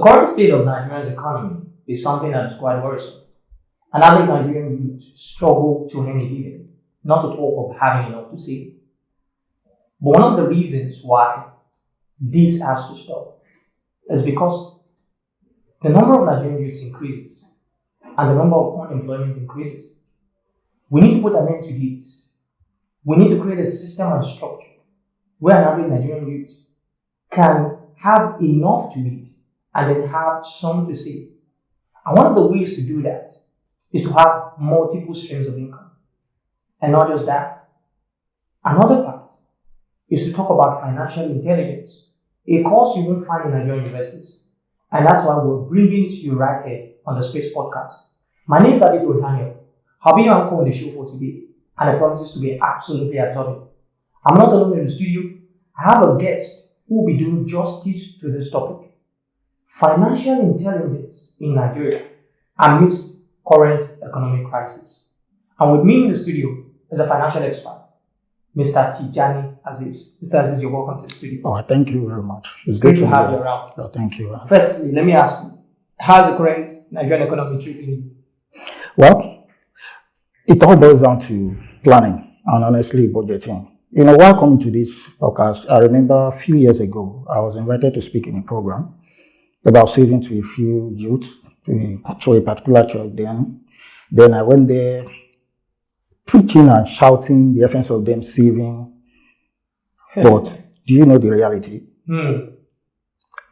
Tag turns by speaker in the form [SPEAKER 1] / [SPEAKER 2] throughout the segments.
[SPEAKER 1] current state of Nigeria's economy is something that is quite worrisome. An average Nigerian youth struggle to earn a living, not to talk of having enough to save. But one of the reasons why this has to stop is because the number of Nigerian youths increases and the number of unemployment increases. We need to put an end to this. We need to create a system and structure where an average Nigerian youth can have enough to eat and then have some to save. And one of the ways to do that is to have multiple streams of income. And not just that. Another part is to talk about financial intelligence, a course you won't find in Nigerian universities. And that's why we're bringing it to you right here on the Space Podcast. My name is Azeez Tijani. I'll be your anchor on the show for today, and it promises to be absolutely absorbing. I'm not alone in the studio. I have a guest who will be doing justice to this topic. Financial intelligence in Nigeria amidst current economic crisis. And with me in the studio is a financial expert, Mr. Tijani Azeez. Mr. Azeez, you're welcome to the studio.
[SPEAKER 2] Oh, thank you very much.
[SPEAKER 1] It's great to have you around.
[SPEAKER 2] Oh, thank you.
[SPEAKER 1] Firstly, let me ask you, how's the current Nigerian economy treating you?
[SPEAKER 2] Well, it all boils down to planning and honestly budgeting. While coming to this podcast, I remember a few years ago, I was invited to speak in a program about saving to a few youths to a particular church then. Then I went there preaching and shouting the essence of them saving. But do you know the reality?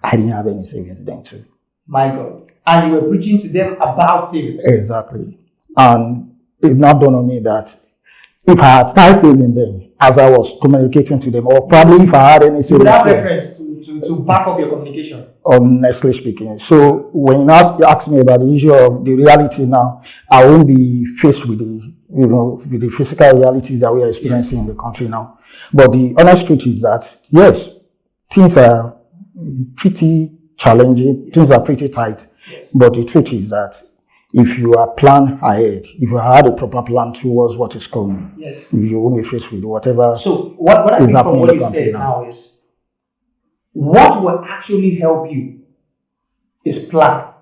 [SPEAKER 2] I didn't have any savings then too.
[SPEAKER 1] My God. And you were preaching to them about saving.
[SPEAKER 2] Exactly. And it now dawned on me that if I had started saving them as I was communicating to them, or probably if I had any savings.
[SPEAKER 1] Without reference to back up your communication.
[SPEAKER 2] Honestly speaking. So when you ask me about the issue of the reality now, I won't be faced with the physical realities that we are experiencing in the country now. But the honest truth is that, yes, things are pretty challenging, things are pretty tight. But the truth is that if you are planned ahead, if you had a proper plan towards what is coming, you won't be faced with whatever.
[SPEAKER 1] So what I think from what you said now is, what will actually help you is plan.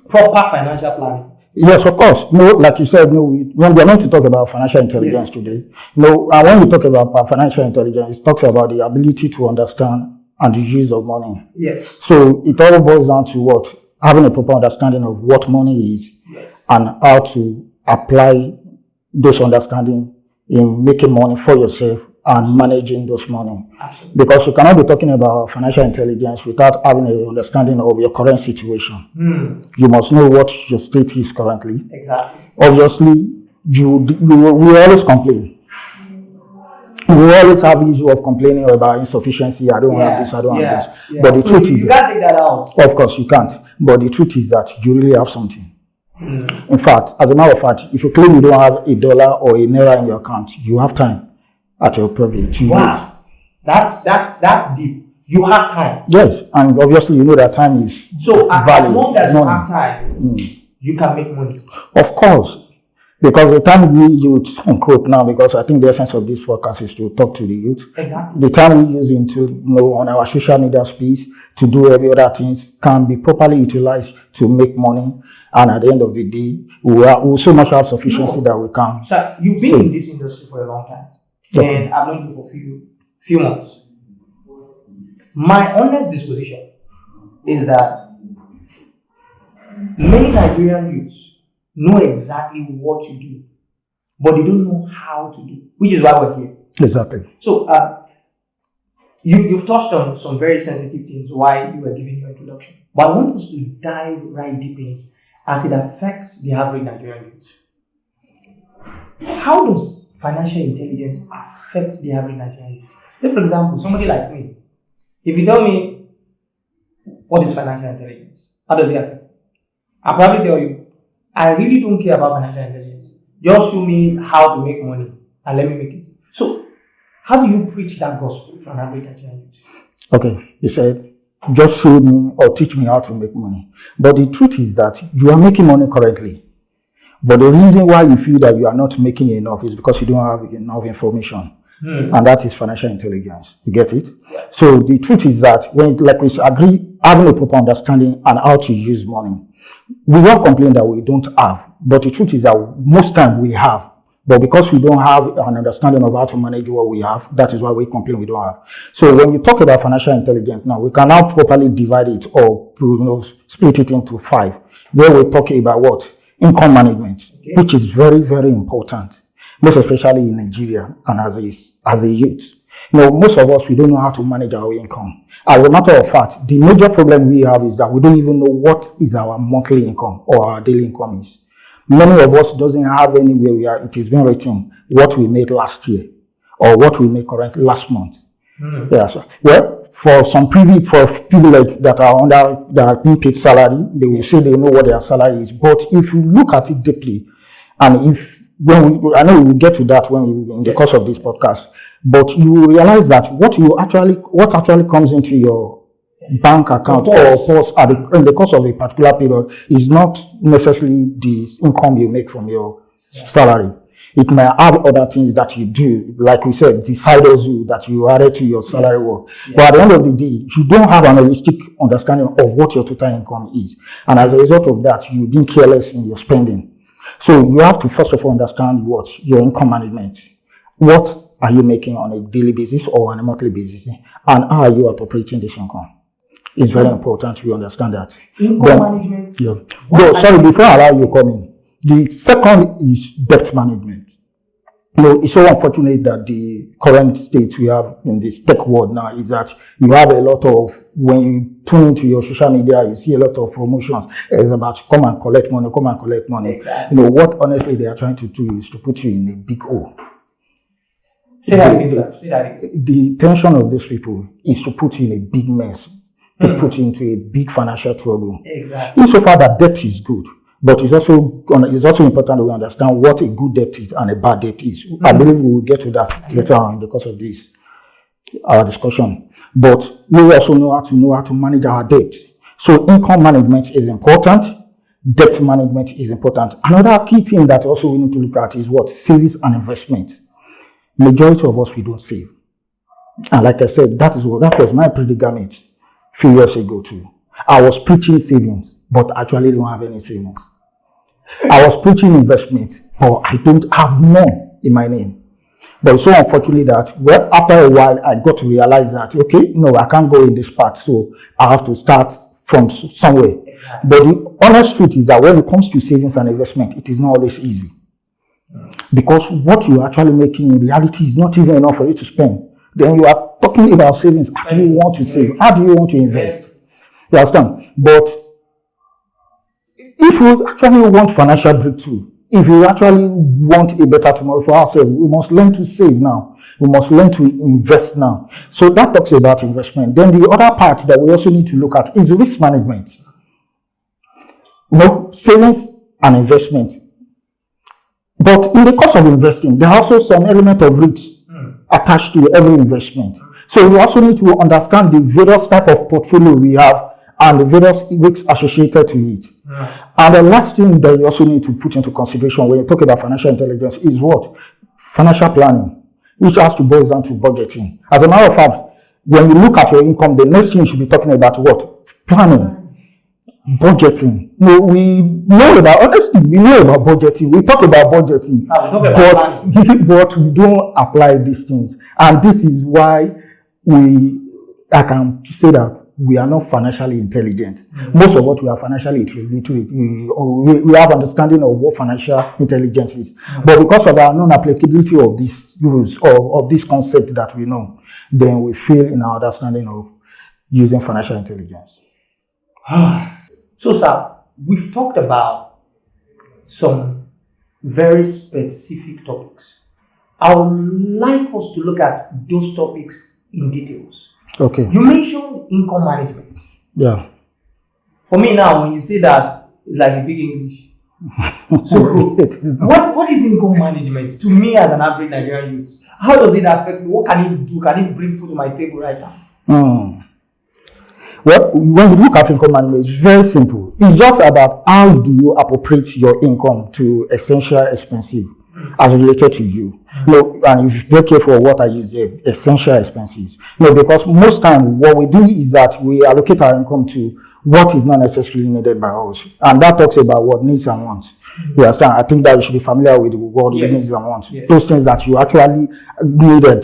[SPEAKER 1] Proper financial planning.
[SPEAKER 2] Yes, of course. No, like you said, when we are going to talk about financial intelligence today, and when we talk about financial intelligence, it talks about the ability to understand and the use of money.
[SPEAKER 1] Yes.
[SPEAKER 2] So it all boils down to what? Having a proper understanding of what money is and how to apply those understanding in making money for yourself and managing those money.
[SPEAKER 1] Absolutely.
[SPEAKER 2] Because you cannot be talking about financial intelligence without having an understanding of your current situation. You must know what your state is currently.
[SPEAKER 1] Exactly.
[SPEAKER 2] Obviously, we always complain. We always have issue of complaining about insufficiency. I don't have this, I don't have this.
[SPEAKER 1] Yeah.
[SPEAKER 2] But the truth is,
[SPEAKER 1] you can't take that out.
[SPEAKER 2] Of course, you can't. But the truth is that you really have something. In fact, as a matter of fact, if you claim you don't have $1 or a naira in your account, you have time at your privy to use.
[SPEAKER 1] That's deep. You have time.
[SPEAKER 2] Yes, and obviously you know that time is
[SPEAKER 1] so
[SPEAKER 2] value.
[SPEAKER 1] As long as you have time, you can make money.
[SPEAKER 2] Of course. Because the time we use, unquote now, because I think the essence of this podcast is to talk to the youth.
[SPEAKER 1] Exactly.
[SPEAKER 2] The time we use on our social media space to do every other things can be properly utilized to make money. And at the end of the day, we so much have sufficiency that we can.
[SPEAKER 1] So you've been in this industry for a long time. Okay. And I've known you for few months. My honest disposition is that many Nigerian youths know exactly what to do, but they don't know how to do, which is why we're here.
[SPEAKER 2] Exactly.
[SPEAKER 1] So you've touched on some very sensitive things while you were giving your introduction, but I want us to dive right deep in as it affects the average Nigerian youth. How does financial intelligence affect the average Nigerian youth? Take, for example, somebody like me. If you tell me what is financial intelligence, how does it affect? I'll probably tell you, I really don't care about financial intelligence. Just show me how to make money and let me make it. So, how do you preach that gospel to an average Nigerian youth?
[SPEAKER 2] Okay, you said, just show me or teach me how to make money. But the truth is that you are making money currently. But the reason why you feel that you are not making enough is because you don't have enough information. And that is financial intelligence. You get it? So the truth is that when, like we agree having a proper understanding and how to use money. We all complain that we don't have, but the truth is that most time we have. But because we don't have an understanding of how to manage what we have, that is why we complain we don't have. So when you talk about financial intelligence now, we can now properly divide it or split it into 5. There we're talking about what? Income management, which is very, very important, most especially in Nigeria and as a youth. Most of us, we don't know how to manage our income. As a matter of fact, the major problem we have is that we don't even know what is our monthly income or our daily income is. Many of us doesn't have anywhere where it is being written what we made last year or what we made currently last month. Yeah, so, well, for privilege that are being paid salary, they will say they know what their salary is. But if you look at it deeply, and I know we will get to that in the course of this podcast, but you will realize that what actually comes into your bank account or purse in the course of a particular period is not necessarily the income you make from your salary. It may have other things that you do, like we said, the side hustle that you added to your salary work. Yeah. But at the end of the day, you don't have an holistic understanding of what your total income is. And as a result of that, you've been careless in your spending. So you have to first of all understand what your income management. What are you making on a daily basis or on a monthly basis? And how are you appropriating this income? It's very important we understand that.
[SPEAKER 1] Income management?
[SPEAKER 2] Yeah. Before I allow you to come in, the second is debt management. It's so unfortunate that the current state we have in this tech world now is that you have a lot of, when you tune into your social media, you see a lot of promotions. It's about come and collect money.
[SPEAKER 1] Exactly.
[SPEAKER 2] What honestly they are trying to do is to put you in a big hole.
[SPEAKER 1] Say that again.
[SPEAKER 2] The intention of these people is to put you in a big mess, to put you into a big financial trouble.
[SPEAKER 1] Exactly.
[SPEAKER 2] Insofar that debt is good, but it's also important that we understand what a good debt is and a bad debt is. I believe we will get to that later on in the course of our discussion. But we also know how to manage our debt. So income management is important. Debt management is important. Another key thing that also we need to look at is what? Savings and investment. Majority of us, we don't save. And like I said, that was my predicament a few years ago too. I was preaching savings, but actually don't have any savings. I was preaching investment, but I don't have none in my name. But it's so unfortunate that, after a while, I got to realize that, I can't go in this path, so I have to start from somewhere. Exactly. But the honest truth is that when it comes to savings and investment, it is not always easy. Because what you're actually making in reality is not even enough for you to spend. Then you are talking about savings. How do you want to save? How do you want to invest? You understand? But if you actually want financial breakthrough, if you actually want a better tomorrow for ourselves, we must learn to save now. We must learn to invest now. So that talks about investment. Then the other part that we also need to look at is risk management. Savings and investment. But in the course of investing, there are also some element of risk attached to every investment. So we also need to understand the various type of portfolio we have and the various risks associated to it. And the last thing that you also need to put into consideration when you talk about financial intelligence is what? Financial planning, which has to boil down to budgeting. As a matter of fact, when you look at your income, the next thing you should be talking about what? Planning. Budgeting. We know about budgeting. We talk about budgeting, but we don't apply these things. And this is why I can say that we are not financially intelligent. Most of what we are financially literate, we have understanding of what financial intelligence is. But because of our non-applicability of these rules or of this concept that we know, then we fail in our understanding of using financial intelligence.
[SPEAKER 1] So, sir, we've talked about some very specific topics. I would like us to look at those topics in details.
[SPEAKER 2] Okay.
[SPEAKER 1] You mentioned income management.
[SPEAKER 2] Yeah.
[SPEAKER 1] For me now, when you say that, it's like a big English. So, what is income management to me as an average Nigerian youth? How does it affect me? What can it do? Can it bring food to my table right now?
[SPEAKER 2] Well, when you look at income management, it's very simple. It's just about how do you appropriate your income to essential expensive. as related to you. And if you're careful what I use there, essential expenses. Because most time what we do is that we allocate our income to what is not necessarily needed by us. And that talks about what needs and wants. You understand? I think that you should be familiar with the word needs and wants. Those things that you actually needed,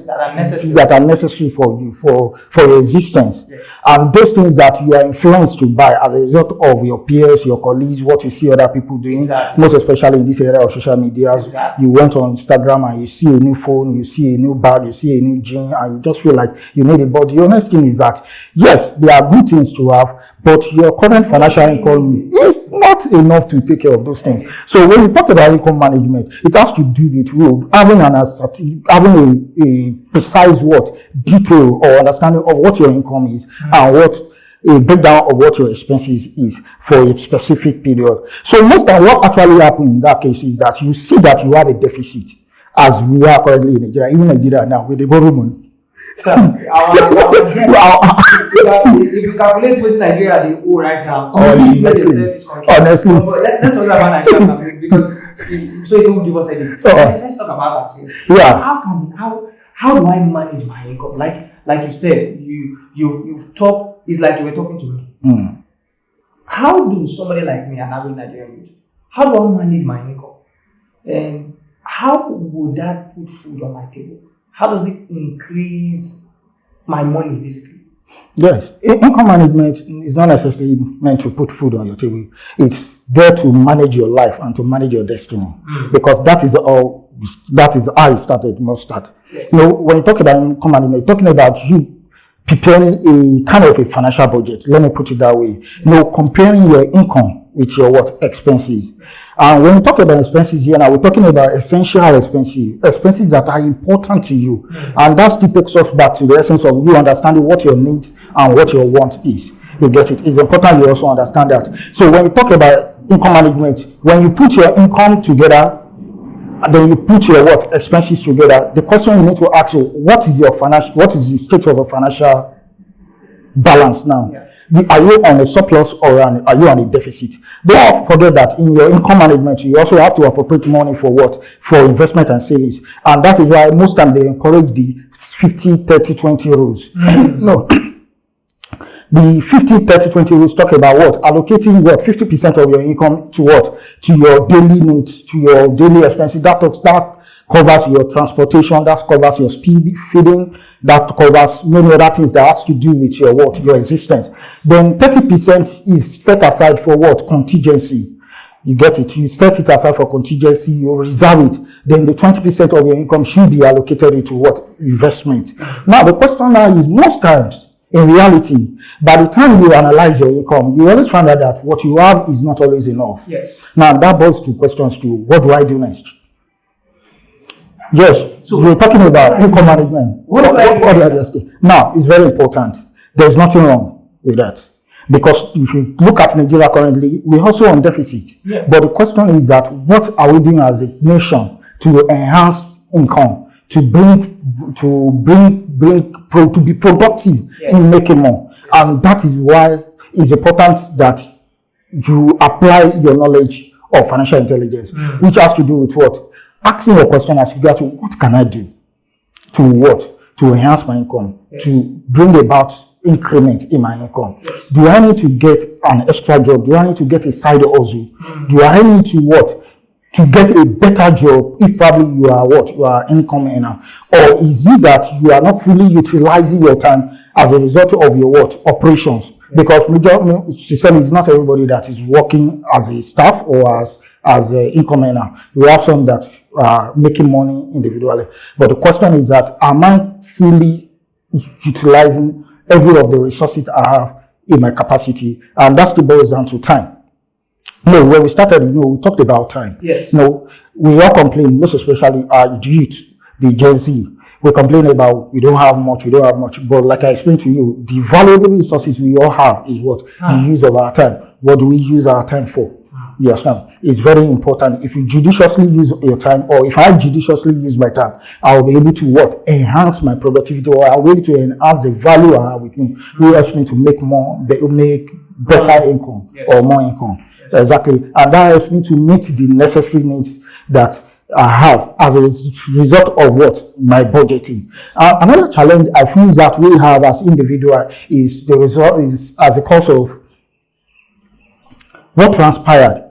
[SPEAKER 2] that are necessary for you, for your existence. And those things that you are influenced to buy as a result of your peers, your colleagues, what you see other people doing, most especially in this area of social media. You went on Instagram and you see a new phone, you see a new bag, you see a new gym, and you just feel like you need it. But the honest thing is that, yes, there are good things to have, but your current financial income is not enough to take care of those things. So when we talk about income management, it has to do with having a precise detail or understanding of what your income is and what a breakdown of what your expenses is for a specific period. So most of what actually happens in that case is that you see that you have a deficit, as we are currently in Nigeria, even Nigeria now, with the borrow money.
[SPEAKER 1] So, if you calculate what Nigeria they owe right now,
[SPEAKER 2] honestly,
[SPEAKER 1] let's talk about Nigeria because so it won't give us anything. Let's talk about that. How do I manage my income? Like you said, you've talked. It's like you were talking to me. How do somebody like me, an average Nigerian youth, how do I manage my income? And how would that put food on my table? How does it increase my money, basically?
[SPEAKER 2] Yes, income management is not necessarily meant to put food on your table. It's there to manage your life and to manage your destiny, because that is how it started. Must start. Yes. When you talk about income management, you're talking about you preparing a kind of a financial budget. Let me put it that way. Comparing your income with your expenses. And when we talk about expenses here now, we're talking about essential expenses that are important to you. And that still takes us back to the essence of you understanding what your needs and what your want is. You get it? It's important you also understand that. So when you talk about income management, when you put your income together, then you put your expenses together, the question you need to ask you, what is the state of your financial balance now? Are you on a surplus or are you on a deficit? Don't forget that in your income management, you also have to appropriate money for investment and savings. And that is why most times they encourage the 50-30-20 rules. No. The 50-30-20 rules talk about allocating 50% of your income to to your daily needs, to your daily expenses. That covers your transportation, that covers your feeding, that covers many other things that has to do with your your existence. Then 30% is set aside for contingency. You get it? You set it aside for contingency, you reserve it. Then the 20% of your income should be allocated into investment. Now the question now is, most times, in reality, by the time you analyze your income, you always find out that what you have is not always enough.
[SPEAKER 1] Yes.
[SPEAKER 2] Now that boils to questions to what do I do next? Yes. So we're talking about income management. What do I do? Now, it's very important. There's nothing wrong with that. Because if you look at Nigeria currently, we're also on deficit. Yeah. But the question is that what are we doing as a nation to enhance income, to be productive in making more? And that is why it's important that you apply your knowledge of financial intelligence, which has to do with asking your question as you go to what can I do to enhance my income, to bring about increment in my income. Do I need to get an extra job? Do I need to get a side hustle? Do I need to get a better job if probably you are income earner? Or is it that you are not fully utilizing your time as a result of your operations? Because sincerely, it's not everybody that is working as a staff or as an income earner. We have some that are making money individually. But the question is that, am I fully utilizing every of the resources I have in my capacity? And that still boils down to time. No, when we started, we talked about time.
[SPEAKER 1] Yes.
[SPEAKER 2] We all complain, most especially our youth, the Gen Z. We complain about we don't have much. But like I explained to you, the valuable resources we all have is the use of our time. What do we use our time for? Yes, now it's very important. If you judiciously use your time, or if I judiciously use my time, I will be able to enhance my productivity, or I will be able to enhance the value I have with me. We helps me to make more, make better income or more income. Yes. Exactly. And that helps me to meet the necessary needs that I have as a result of what? My budgeting. Another challenge I feel that we have as individuals is the result is as a cause of what transpired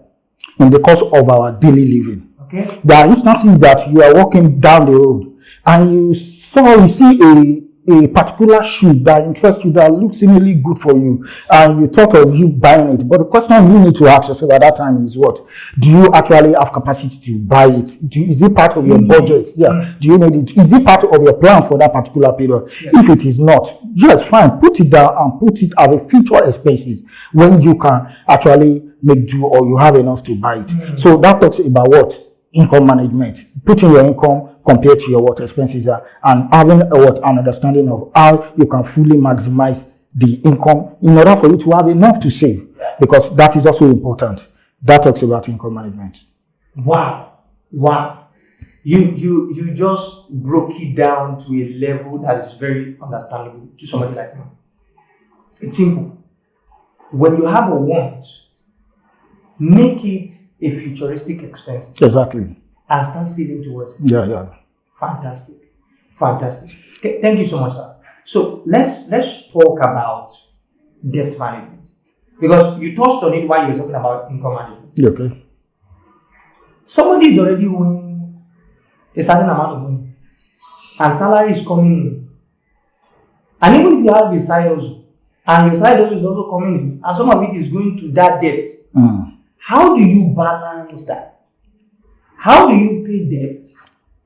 [SPEAKER 2] in the course of our daily living. Okay. There are instances that you are walking down the road and you see a particular shoe that interests you, that looks seemingly good for you, and you thought of you buying it. But the question you need to ask yourself at that time is what? Do you actually have capacity to buy it? Is it part of your budget? Yeah. Do you need it? Is it part of your plan for that particular period? Yeah. If it is not, yes, fine. Put it down and put it as a future expenses when you can actually make do or you have enough to buy it. So that talks about what? Income management. Putting your income compared to your what expenses are, and having an understanding of how you can fully maximize the income in order for you to have enough to save, because that is also important. That talks about income management.
[SPEAKER 1] Wow. You just broke it down to a level that is very understandable to somebody like me. It's simple. When you have a want, make it a futuristic expense.
[SPEAKER 2] Exactly.
[SPEAKER 1] And start saving towards it.
[SPEAKER 2] Yeah.
[SPEAKER 1] Fantastic. Okay, thank you so much, sir. So let's talk about debt management, because you touched on it while you were talking about income management.
[SPEAKER 2] Okay.
[SPEAKER 1] Somebody is already owing a certain amount of money, and salary is coming in, and even if you have a side hustle, and your side hustle is also coming in, and some of it is going to that debt, how do you balance that? How do you pay debt,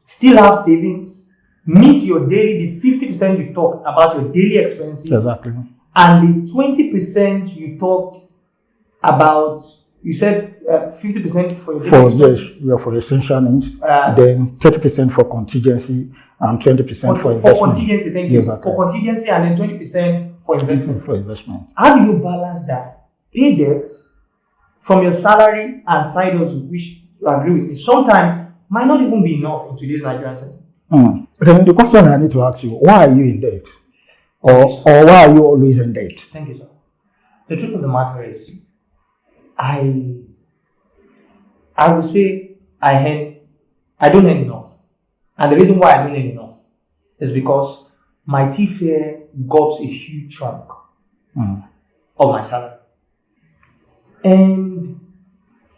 [SPEAKER 1] still have savings, meet your daily, the 50% you talked about your daily expenses,
[SPEAKER 2] exactly,
[SPEAKER 1] and the 20% you talked about, you said 50% for your daily expenses?
[SPEAKER 2] For essential needs, then 30% for contingency, and 20% for investment.
[SPEAKER 1] For contingency, thank you. Exactly. For contingency, and then 20% for investment.
[SPEAKER 2] For investment.
[SPEAKER 1] How do you balance that? Pay debt from your salary and side hustle, which you agree with me, sometimes might not even be enough in today's Nigerian setting.
[SPEAKER 2] Then the question I need to ask you, why are you in debt? Or why are you always in debt?
[SPEAKER 1] Thank you, sir. The truth of the matter is, I would say I don't earn enough. And the reason why I don't earn enough is because my fare gobs a huge chunk of my salary. And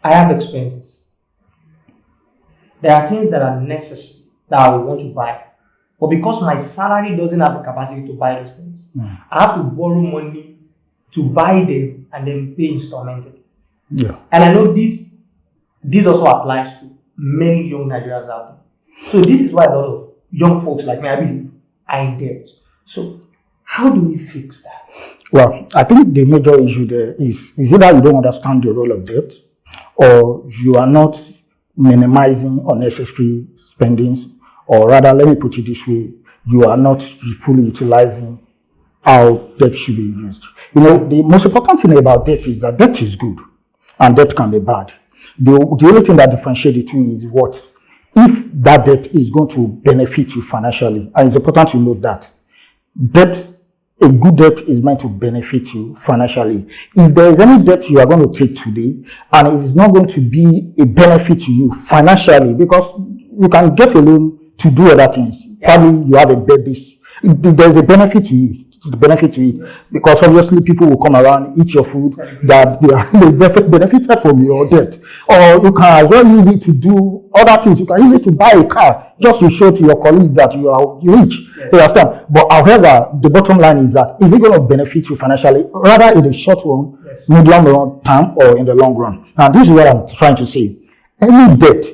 [SPEAKER 1] I have expenses. There are things that are necessary that I would want to buy. But because my salary doesn't have the capacity to buy those things, I have to borrow money to buy them and then pay installmentally.
[SPEAKER 2] Yeah.
[SPEAKER 1] And I know this also applies to many young Nigerians out there. So this is why a lot of young folks like me, I believe, are in debt. So how do we fix that?
[SPEAKER 2] Well, I think the major issue there is either you don't understand the role of debt, or you are not minimizing unnecessary spendings, or rather, let me put it this way, you are not fully utilizing how debt should be used. The most important thing about debt is that debt is good and debt can be bad. The only thing that differentiates the two is what? If that debt is going to benefit you financially, and it's important to note that a good debt is meant to benefit you financially. If there is any debt you are going to take today, and if it's not going to be a benefit to you financially, because you can get a loan to do other things. Probably you have a birthday. There's a benefit to you, because obviously people will come around, eat your food, that they benefited from your debt. Or you can as well use it to do other things. You can use it to buy a car, just to show to your colleagues that you are rich. Yes. You understand? But however, the bottom line is that, is it going to benefit you financially, rather in the short run, medium run term, or in the long run? And this is what I'm trying to say. Any debt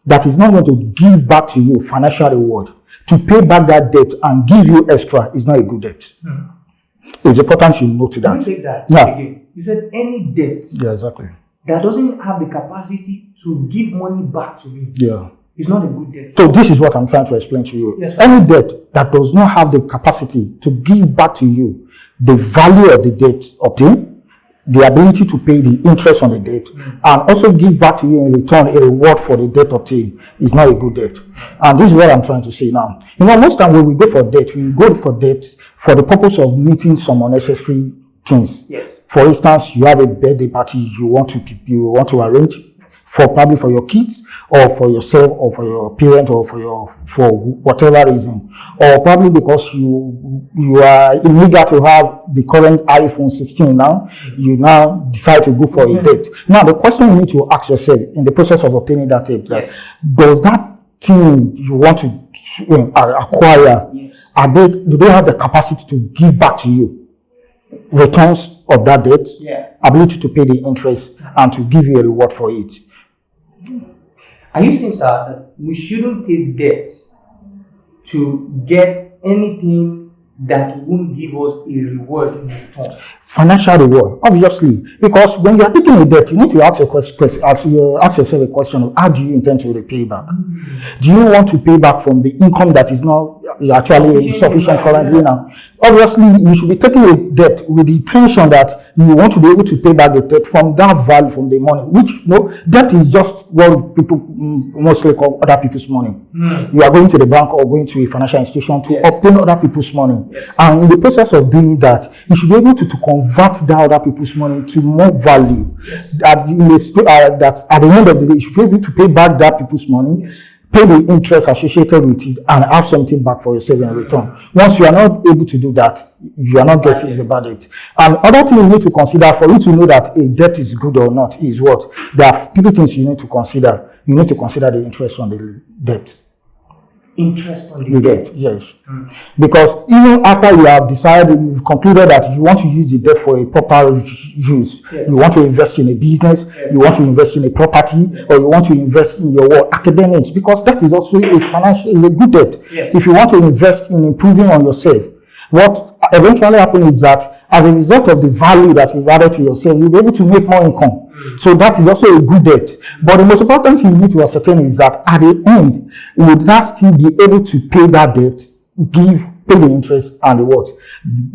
[SPEAKER 2] that is not going to give back to you financial reward, to pay back that debt and give you extra, is not a good debt. It's important you note that.
[SPEAKER 1] Let me take that again. You said any debt
[SPEAKER 2] exactly,
[SPEAKER 1] that doesn't have the capacity to give money back to me is not a good debt.
[SPEAKER 2] So this is what I'm trying to explain to you.
[SPEAKER 1] Yes,
[SPEAKER 2] any debt that does not have the capacity to give back to you the value of the debt obtained, the ability to pay the interest on the debt, and also give back to you in return a reward for the debt obtained, is not a good debt. And this is what I'm trying to say now. Most times when we go for debt for the purpose of meeting some unnecessary things.
[SPEAKER 1] Yes.
[SPEAKER 2] For instance, you have a birthday party you want to arrange probably for your kids or for yourself or for your parent or for whatever reason, or probably because you are eager to have the current iPhone 16 now, you now decide to go for a debt. Now the question you need to ask yourself in the process of obtaining that debt, like, does that thing you want to acquire, do they have the capacity to give back to you returns of that debt, ability to pay the interest, and to give you a reward for it?
[SPEAKER 1] Are you saying, sir, that we shouldn't take debt to get anything that won't give us a reward in return?
[SPEAKER 2] Financial reward, obviously, because when you are taking a debt, you need to ask yourself a question of how do you intend to repay back? Do you want to pay back from the income that is not actually sufficient currently now? Obviously, you should be taking a debt with the intention that you want to be able to pay back the debt from that value, from the money, which debt is just what people mostly call other people's money. You are going to the bank or going to a financial institution to obtain other people's money. And in the process of doing that, you should be able to convert that other people's money to more value. That at the end of the day, you should be able to pay back that people's money, pay the interest associated with it, and have something back for yourself in return. Once you are not able to do that, you are not getting a bad debt. And other thing you need to consider for you to know that a debt is good or not is what? There are 3 things you need to consider. You need to consider the interest on the debt.
[SPEAKER 1] Interest on the debt?
[SPEAKER 2] Yes. Because even after you have decided, you've concluded that you want to use the debt for a proper use, you want to invest in a business, you want to invest in a property, or you want to invest in your academics, because that is also a good debt. If you want to invest in improving on yourself, what eventually happens is that as a result of the value that you've added to yourself, you'll be able to make more income. So that is also a good debt. But the most important thing you need to ascertain is that at the end, will that still be able to pay that debt, pay the interest and the what?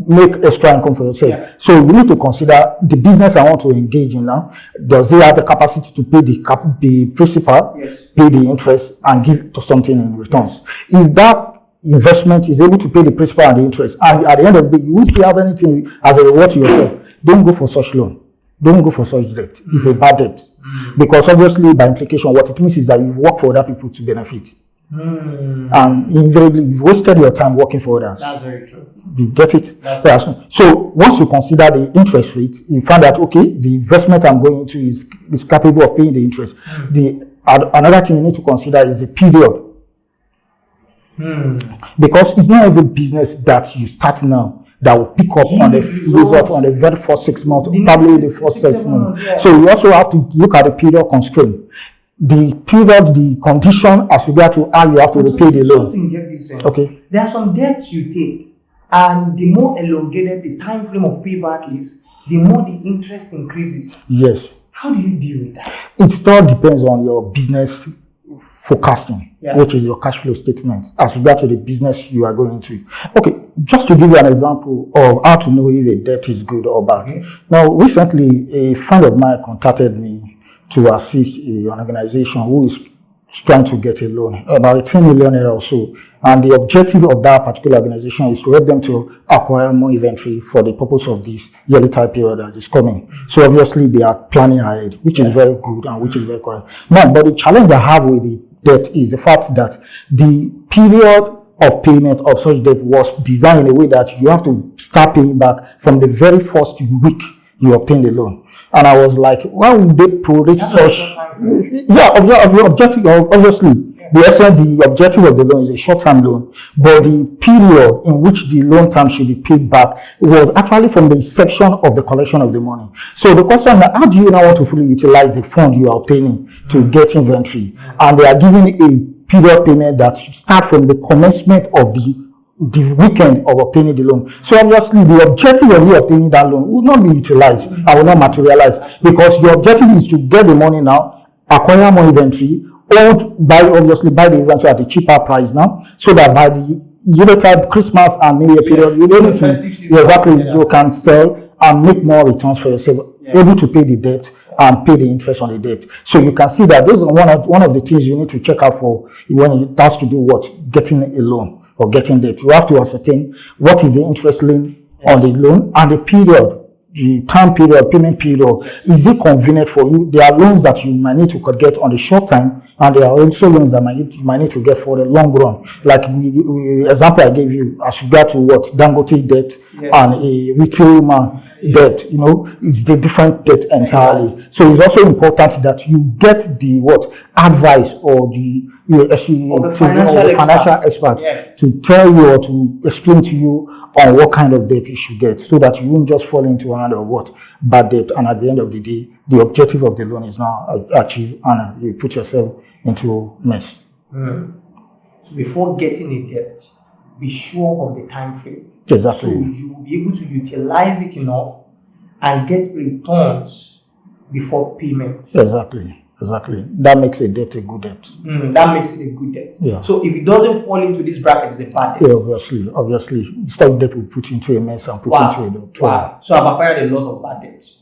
[SPEAKER 2] Make extra income for yourself. So you need to consider the business I want to engage in now. Does it have the capacity to pay the principal, pay the interest, and give to something in returns? If that investment is able to pay the principal and the interest, and at the end of the day, you will still have anything as a reward to yourself, don't go for such loan. Don't go for such debt. It's a bad debt. Because obviously, by implication, what it means is that you've worked for other people to benefit. And invariably, you've wasted your time working for others.
[SPEAKER 1] That's very true.
[SPEAKER 2] You get it? So once you consider the interest rate, you find that, okay, the investment I'm going into is capable of paying the interest. Another thing you need to consider is the period. Because it's not every business that you start now that will pick up on the result on the very first 6 months, probably the first 6 months. So you also have to look at the period constraint. The period, the condition as regard to how you have to repay the loan. Okay.
[SPEAKER 1] There are some debts you take, and the more elongated the time frame of payback is, the more the interest increases.
[SPEAKER 2] Yes.
[SPEAKER 1] How do you deal with that?
[SPEAKER 2] It all depends on your business forecasting, which is your cash flow statement as regard to the business you are going to. Okay, just to give you an example of how to know if a debt is good or bad. Now, recently, a friend of mine contacted me to assist an organization who is trying to get a loan, about 10 million naira or so. And the objective of that particular organization is to help them to acquire more inventory for the purpose of this yearly time period that is coming. So obviously they are planning ahead, which is very good and which is very correct. Now, but the challenge I have with the debt is the fact that the period of payment of such debt was designed in a way that you have to start paying back from the very first week you obtain the loan. And I was like, why would they prorate such? Of your objective, obviously. The objective of the loan is a short-term loan, but the period in which the loan term should be paid back was actually from the inception of the collection of the money. So the question now, how do you now want to fully utilize the fund you are obtaining to get inventory? And they are giving a period payment that start from the commencement of the weekend of obtaining the loan. So obviously the objective of you obtaining that loan will not be utilized and will not materialize, because your objective is to get the money now, acquire more inventory, or buy the inventory at a cheaper price now, so that by the time Christmas and New Year period, you're able to you can sell and make more returns for yourself, able to pay the debt and pay the interest on the debt. So you can see that those are one of the things you need to check out for when it has to do what? Getting a loan or getting debt. You have to ascertain what is the interest lien on the loan and the period the time period, payment period, is it convenient for you? There are loans that you might need to get on the short time, and there are also loans that you might need to get for the long run. Like example I gave you, as regard to what Dangote debt and a retail man debt, it's the different debt entirely. So it's also important that you get the advice or the financial expert to tell you or to explain to you on what kind of debt you should get, so that you won't just fall into a hand of bad debt, and at the end of the day, the objective of the loan is now achieved, and you put yourself into mess.
[SPEAKER 1] So before getting a debt, be sure of the time frame.
[SPEAKER 2] Exactly.
[SPEAKER 1] So you will be able to utilize it enough and get returns before payment.
[SPEAKER 2] Exactly. That makes a debt a good debt.
[SPEAKER 1] That makes it a good debt.
[SPEAKER 2] Yeah.
[SPEAKER 1] So if it doesn't fall into this bracket, it's a bad debt.
[SPEAKER 2] Yeah, obviously. Stock debt will put you into a mess and put you into a debt.
[SPEAKER 1] Wow. So I've acquired a lot of bad debts.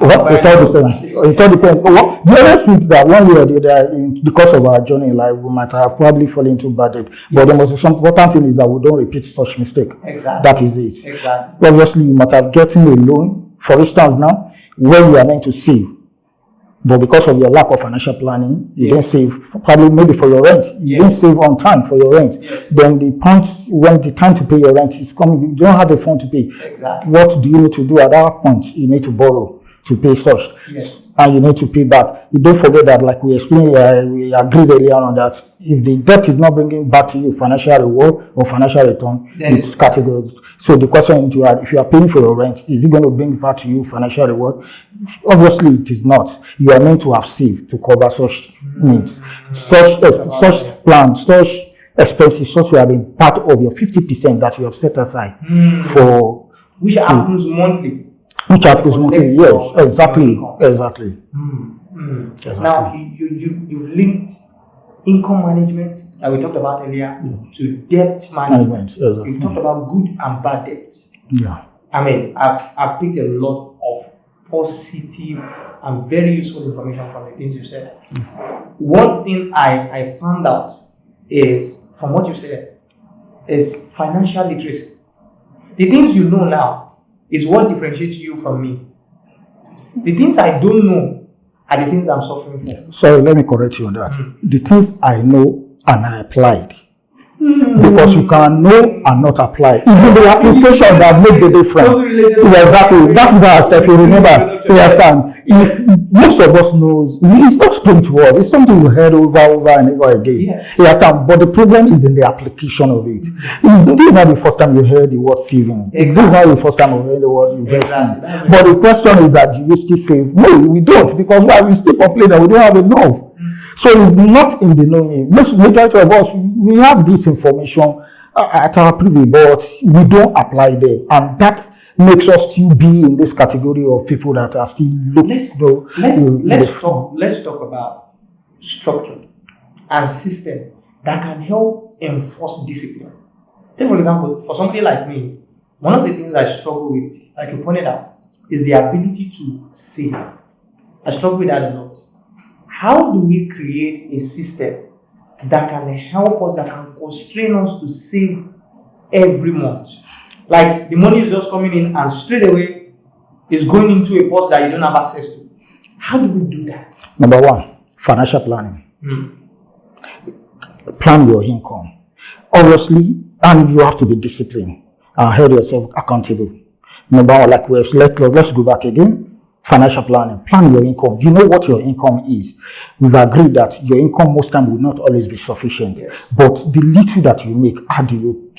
[SPEAKER 2] It all depends. The other truth that one way or the other, because of our journey in life, we might have probably fallen into bad debt. But the most important thing is that we don't repeat such mistake.
[SPEAKER 1] Exactly.
[SPEAKER 2] That is it.
[SPEAKER 1] Exactly.
[SPEAKER 2] Obviously, you might have gotten a loan, for instance now, where you are meant to save. But because of your lack of financial planning, you didn't save, probably maybe for your rent. You didn't save on time for your rent. Then the point when the time to pay your rent is coming, you don't have the fund to pay.
[SPEAKER 1] Exactly.
[SPEAKER 2] What do you need to do at that point? You need to borrow to pay such. And you need to pay back. You don't forget that, like we explained, we agreed earlier on that if the debt is not bringing back to you financial reward or financial return, it's category. So the question is, if you are paying for your rent, is it going to bring back to you financial reward? Obviously, it is not. You are meant to have saved to cover such needs, such plans, such expenses, such you have been part of your 50% that you have set aside for,
[SPEAKER 1] which happens monthly.
[SPEAKER 2] Which happens monthly, yes, exactly.
[SPEAKER 1] Now, you've linked income management that we talked about earlier to debt management. Exactly. We've talked about good and bad debt.
[SPEAKER 2] Yeah.
[SPEAKER 1] I mean, I've picked a lot of positive and very useful information from the things you said. One thing I found out is, from what you said, is financial literacy. The things you know now is what differentiates you from me. The things I don't know are the things I'm suffering from.
[SPEAKER 2] Sorry, let me correct you on that. The things I know and I applied. Because you can know and not apply. It's in the application that makes the difference. Exactly. That is how, if you remember, you understand. If most of us knows, it's not strange to us. It's something we heard over and over again. You understand? But the problem is in the application of it. This is not the first time you heard the word saving. This is not the first time you heard the word investment. But the question is that, do you still save? No, we don't. Because why? We still complain that we don't have enough. So it's not in the knowing. Majority of us, we have this information at our privy, but we don't apply them, and that makes us still be in this category of people that are still looking.
[SPEAKER 1] Let's talk about structure and system that can help enforce discipline. Take for example, for somebody like me, one of the things I struggle with, like you pointed out, is the ability to save. I struggle with that a lot. How do we create a system that can help us, that can constrain us to save every month? Like the money is just coming in and straight away is going into a pot that you don't have access to. How do we do that?
[SPEAKER 2] Number one, financial planning. Plan your income. Obviously, and you have to be disciplined and hold yourself accountable. Number one, like let's go back again. Financial planning. Plan your income. You know what your income is. We've agreed that your income most time will not always be sufficient. But the little that you make, how do you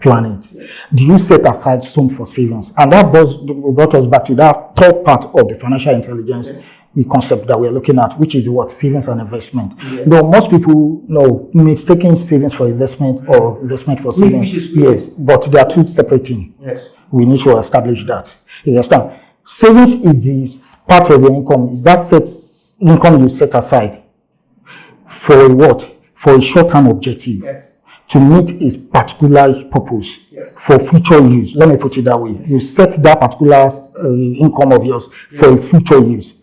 [SPEAKER 2] plan it? Do you set aside some for savings? And that brought us back to that third part of the financial intelligence the concept that we're looking at, which is what? Savings and investment. Though most people know mistaking savings for investment or investment for savings. Yes, but they are two separate things. We need to establish that. You understand? Savings is the part of your income. Is that income you set aside for what? For a short-term objective to meet a particular purpose for future use. Let me put it that way. You set that particular income of yours for a future use.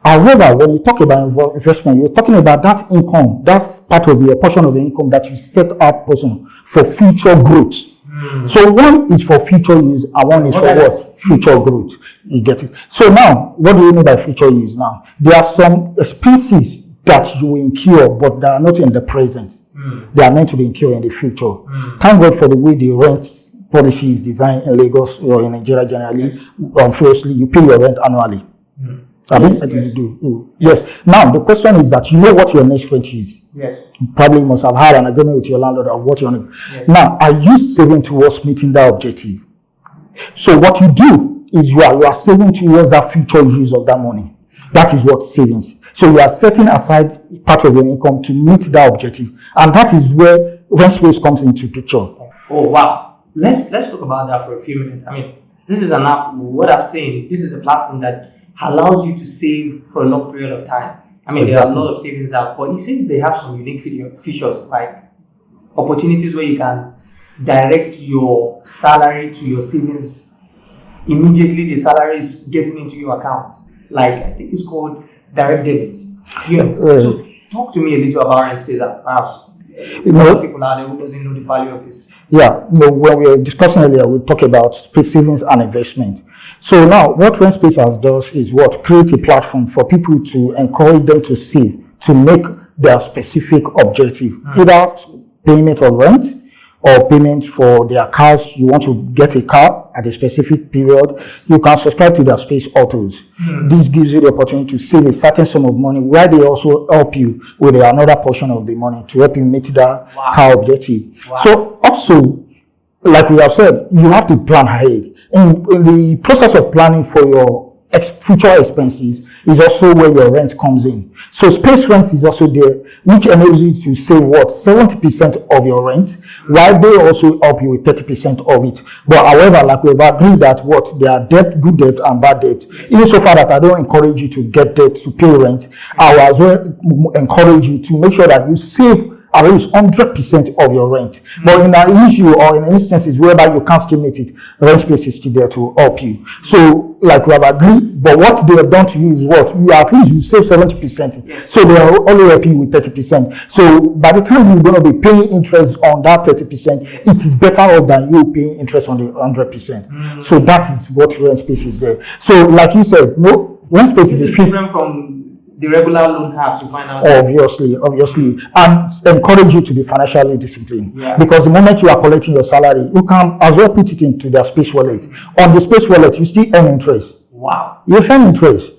[SPEAKER 2] However, when you talk about investment, you're talking about that income. That's part of your portion of the income that you set up person for future growth. So one is for future use and one is for what? Future growth. You get it? So now, what do you mean by future use now? There are some expenses that you will incur, but they are not in the present. They are meant to be incurred in the future. Thank God for the way the rent policy is designed in Lagos or in Nigeria generally. Obviously, you pay your rent annually. You do. Yes. Now, the question is that you know what your next rent is.
[SPEAKER 1] Yes.
[SPEAKER 2] You probably must have had an agreement with your landlord of what you want. Yes. Now, are you saving towards meeting that objective? So what you do is you are saving towards that future use of that money. That is what savings. So you are setting aside part of your income to meet that objective. And that is where Rentspace comes into picture.
[SPEAKER 1] Oh, wow. Let's talk about that for a few minutes. I mean, this is an app, what I'm saying, this is a platform that allows you to save for a long period of time. I mean, there are a lot of savings apps, but it seems they have some unique features like opportunities where you can direct your salary to your savings immediately. The salary is getting into your account. Like, I think it's called direct debit. So talk to me a little about Rentspace apps. A lot of people out there who doesn't know the value of this.
[SPEAKER 2] Yeah, when we were discussing earlier, we talked about space savings and investment. So now, what Rentspace has does is what create a platform for people to encourage them to save to make their specific objective, either payment of rent or payment for their cars. You want to get a car at a specific period, you can subscribe to their Space Autos. This gives you the opportunity to save a certain sum of money, where they also help you with another portion of the money to help you meet that car objective. So also, like we have said, you have to plan ahead. In the process of planning for your future expenses is also where your rent comes in. So space rent is also there, which enables you to save 70% of your rent, while they also help you with 30% of it. But however, like we've agreed that there are debt, good debt and bad debt. Even so far that I don't encourage you to get debt to pay rent, I will as well encourage you to make sure that you save at least 100% of your rent. But in an issue or in instances whereby you can't still meet it, Rentspace is still there to help you. So, like we have agreed, but what they have done to you is what? You save 70%. So they are only helping you with 30%. So by the time you're going to be paying interest on that 30%, it is better off than you paying interest on the 100%. So that is what Rentspace is there. So like you said, Rentspace is
[SPEAKER 1] different from the regular loan apps to find out.
[SPEAKER 2] Obviously, and encourage you to be financially disciplined. Because the moment you are collecting your salary, you can as well put it into their Space Wallet. On the Space Wallet, you still earn interest.
[SPEAKER 1] Wow.
[SPEAKER 2] You earn interest.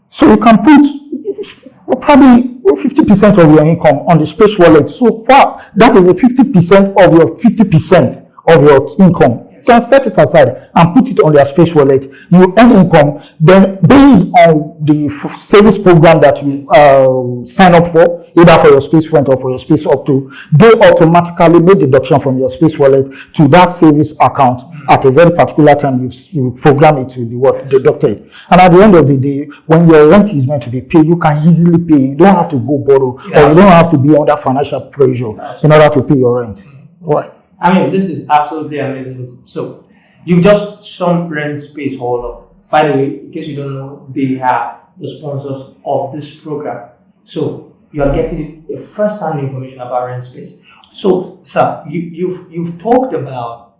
[SPEAKER 2] So you can put probably 50% of your income on the Space Wallet. So far, that is a 50% of your 50% of your income. You can set it aside and put it on their Space Wallet. You earn income. Then, based on the service program that you sign up for, either for your Space Rent or for your Space Auto, they automatically make deduction from your Space Wallet to that service account at a very particular time. You program it to be deducted. And at the end of the day, when your rent is meant to be paid, you can easily pay. You don't have to go borrow, or you don't have to be under financial pressure in order to pay your rent. Right.
[SPEAKER 1] I mean, this is absolutely amazing. So, you've just summed Rentspace all up. By the way, in case you don't know, they are the sponsors of this program. So, you are getting a first-hand information about Rentspace. So, sir, you've talked about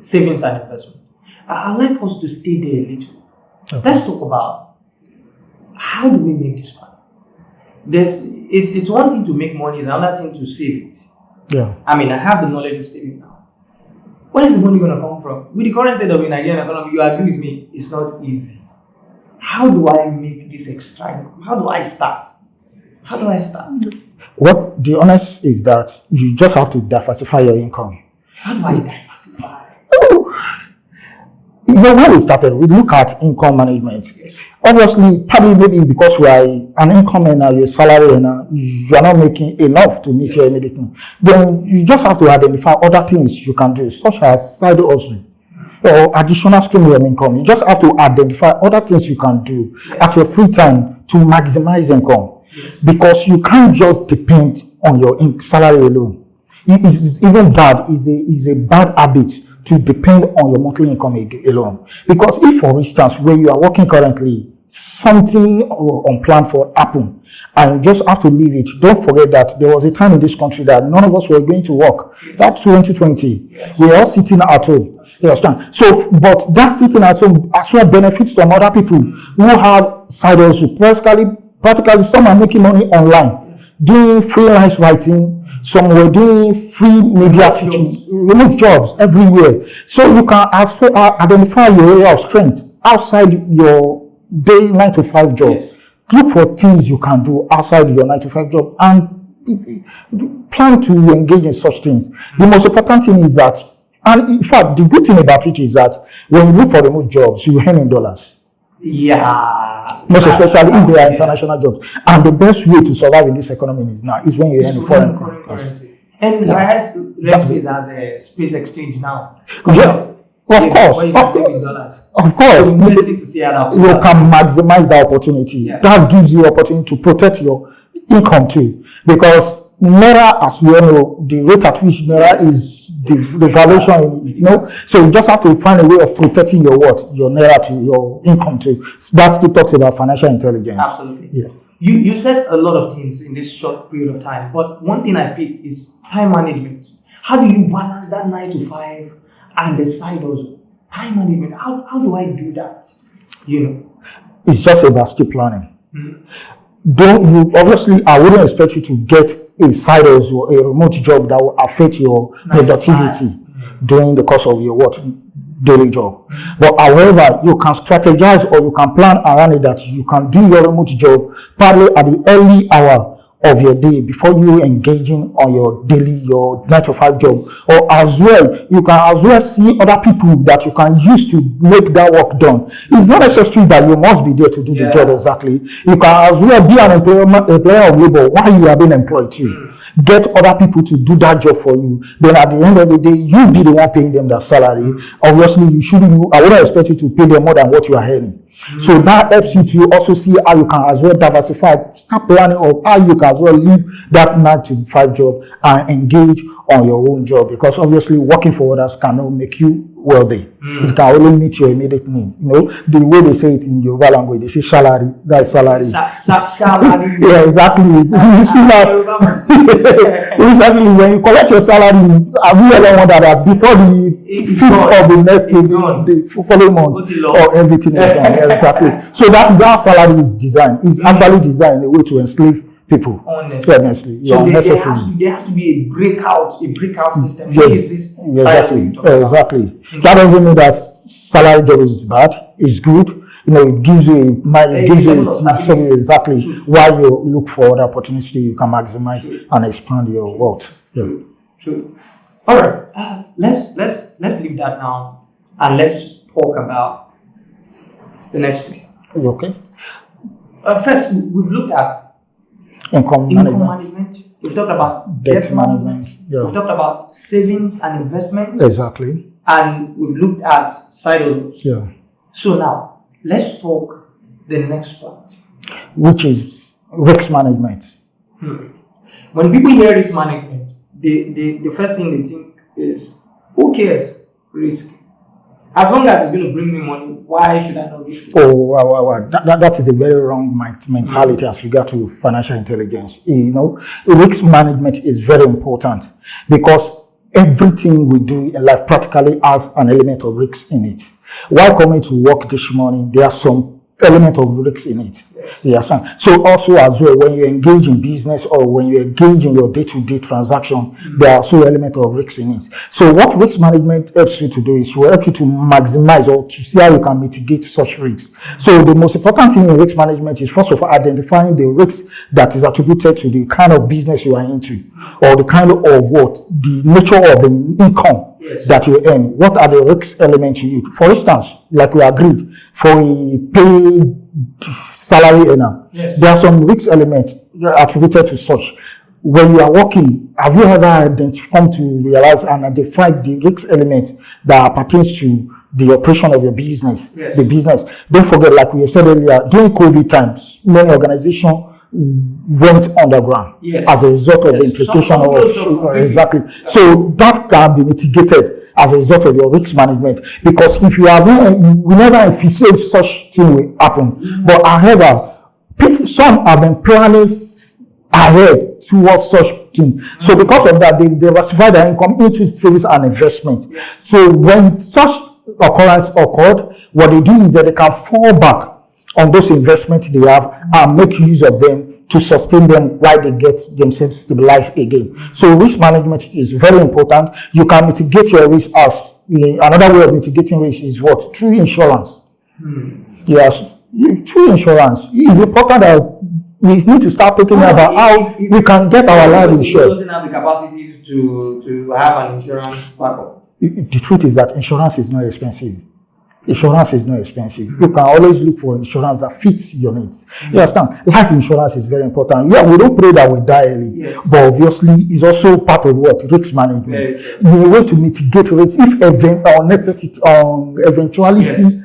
[SPEAKER 1] savings and investment. I'd like us to stay there a little. Okay. Let's talk about how do we make this money? It's one thing to make money, it's another thing to save it.
[SPEAKER 2] Yeah.
[SPEAKER 1] I mean, I have the knowledge of saving now. Where is the money going to come from? With the current state of the Nigerian economy, you agree with me, it's not easy. How do I make this extra income? How do I start?
[SPEAKER 2] What the honest is that you just have to diversify your income.
[SPEAKER 1] How do I diversify?
[SPEAKER 2] When we started, we look at income management. Obviously, probably maybe because we are an income earner, your salary earner, you are not making enough to meet your immediate need. Then you just have to identify other things you can do, such as side hustle or additional stream of income. You just have to identify other things you can do at your free time to maximize income, because you can't just depend on your salary alone. It's even bad. Is a bad habit to depend on your monthly income alone. Because if, for instance, where you are working currently, something unplanned for happen, and you just have to leave it. Don't forget that there was a time in this country that none of us were going to work. That's 2020. We are all sitting at home. You understand? So, but that sitting at home as well benefits some other people who have side hustle. Practically, some are making money online, doing freelance writing. Some were doing free media teaching, remote jobs everywhere. So you can also identify your area of strength outside your day 9 to 5 job.
[SPEAKER 1] Yes.
[SPEAKER 2] Look for things you can do outside your 9 to 5 job and plan to engage in such things. The most important thing is that, and in fact, the good thing about it is that when you look for remote jobs, you earn in dollars.
[SPEAKER 1] Yeah.
[SPEAKER 2] Most especially if they are international jobs. And the best way to survive in this economy is when you earn in foreign currency.
[SPEAKER 1] And I have Rentspace as a space exchange now.
[SPEAKER 2] Yeah. Of course. Of course. You can maximize the opportunity. Yeah. That gives you opportunity to protect your income too. Because Naira, as we all know, the rate at which Naira is the valuation, so you just have to find a way of protecting your Naira to your income too. So that still talks about financial intelligence.
[SPEAKER 1] Absolutely.
[SPEAKER 2] Yeah.
[SPEAKER 1] You said a lot of things in this short period of time, but one thing I picked is time management. How do you balance that 9 to 5 and the side hustle? Time management. How do I do that?
[SPEAKER 2] It's just about still planning. Obviously, I wouldn't expect you to get a side hustle or a remote job that will affect your productivity during the course of your daily job. But however, you can strategize or you can plan around it that you can do your remote job probably at the early hour of your day before you engaging on your 9 to 5 job. Or as well, you can as well see other people that you can use to make that work done. It's not necessary that you must be there to do the job exactly. You can as well be an employer of labor while you are being employed too. Get other people to do that job for you. Then at the end of the day, you be the one paying them their salary. Obviously, I wouldn't expect you to pay them more than what you are earning. So that helps you to also see how you can as well diversify, start planning of how you can as well leave that 9 to 5 job and engage on your own job, because obviously working for others cannot make you wealthy. It can only meet your immediate need. The way they say it in Yoruba language, they say salary, that is salary.
[SPEAKER 1] Salary.
[SPEAKER 2] Yeah, exactly. You see that exactly when you collect your salary, have you ever wondered that before the 5th of the next day, the following month, or everything is gone? Yeah, exactly. So that is how salary is designed. It's actually designed a way to enslave people. Honestly.
[SPEAKER 1] So there has to be a breakout system.
[SPEAKER 2] Yes, exactly. That doesn't mean that salary job is bad. It's good. It gives you exactly why you look for other opportunities you can maximize and expand your wealth. Yeah.
[SPEAKER 1] True. All right. Let's leave that now and let's talk about the next thing.
[SPEAKER 2] Okay.
[SPEAKER 1] First, we've looked at income management. We've talked about debt management.
[SPEAKER 2] Yeah.
[SPEAKER 1] We've talked about savings and investment.
[SPEAKER 2] Exactly.
[SPEAKER 1] And we've looked at side hustles.
[SPEAKER 2] Yeah.
[SPEAKER 1] So now, let's talk the next part,
[SPEAKER 2] which is risk management.
[SPEAKER 1] When people hear risk management, the first thing they think is, who cares? Risk. As long as it's going to bring me money, why should I not risk it?
[SPEAKER 2] That is a very wrong mentality as regard to financial intelligence. Risk management is very important because everything we do in life practically has an element of risk in it. While coming to work this morning, there are some element of risk in it. Yes. So also as well, when you engage in business or when you engage in your day-to-day transaction, there are also element of risk in it. So what risk management helps you to do is to help you to maximize or to see how you can mitigate such risks. So the most important thing in risk management is first of all identifying the risk that is attributed to the kind of business you are into, or the kind of the nature of the income that you earn. What are the risk elements you use? For instance, like we agreed, for a paid salary earner, there are some risk elements attributed to such. When you are working, have you ever come to realize and identify the risk element that pertains to the operation of your business, the business? Don't forget, like we said earlier, during COVID times, many organizations went underground as a result of the implication of exactly. So that can be mitigated as a result of your risk management, because if you have we never envisage such thing will happen. But however, some have been planning ahead towards such thing. So because of that, they diversify their income into savings and investment. So when such occurrence occurred, what they do is that they can fall back on those investments they have and make use of them to sustain them while they get themselves stabilized again. So risk management is very important. You can mitigate your risk as another way of mitigating risk is what? Through insurance. Yes, through insurance. It's important that we need to start thinking about how we can get our life insured.
[SPEAKER 1] Doesn't have the capacity to have an insurance backup.
[SPEAKER 2] The truth is that insurance is not expensive. Insurance is not expensive. You can always look for insurance that fits your needs. You understand? Life insurance is very important. Yeah, we don't pray that we die early, but obviously it's also part of what? Risk management. The way to mitigate risks if eventuality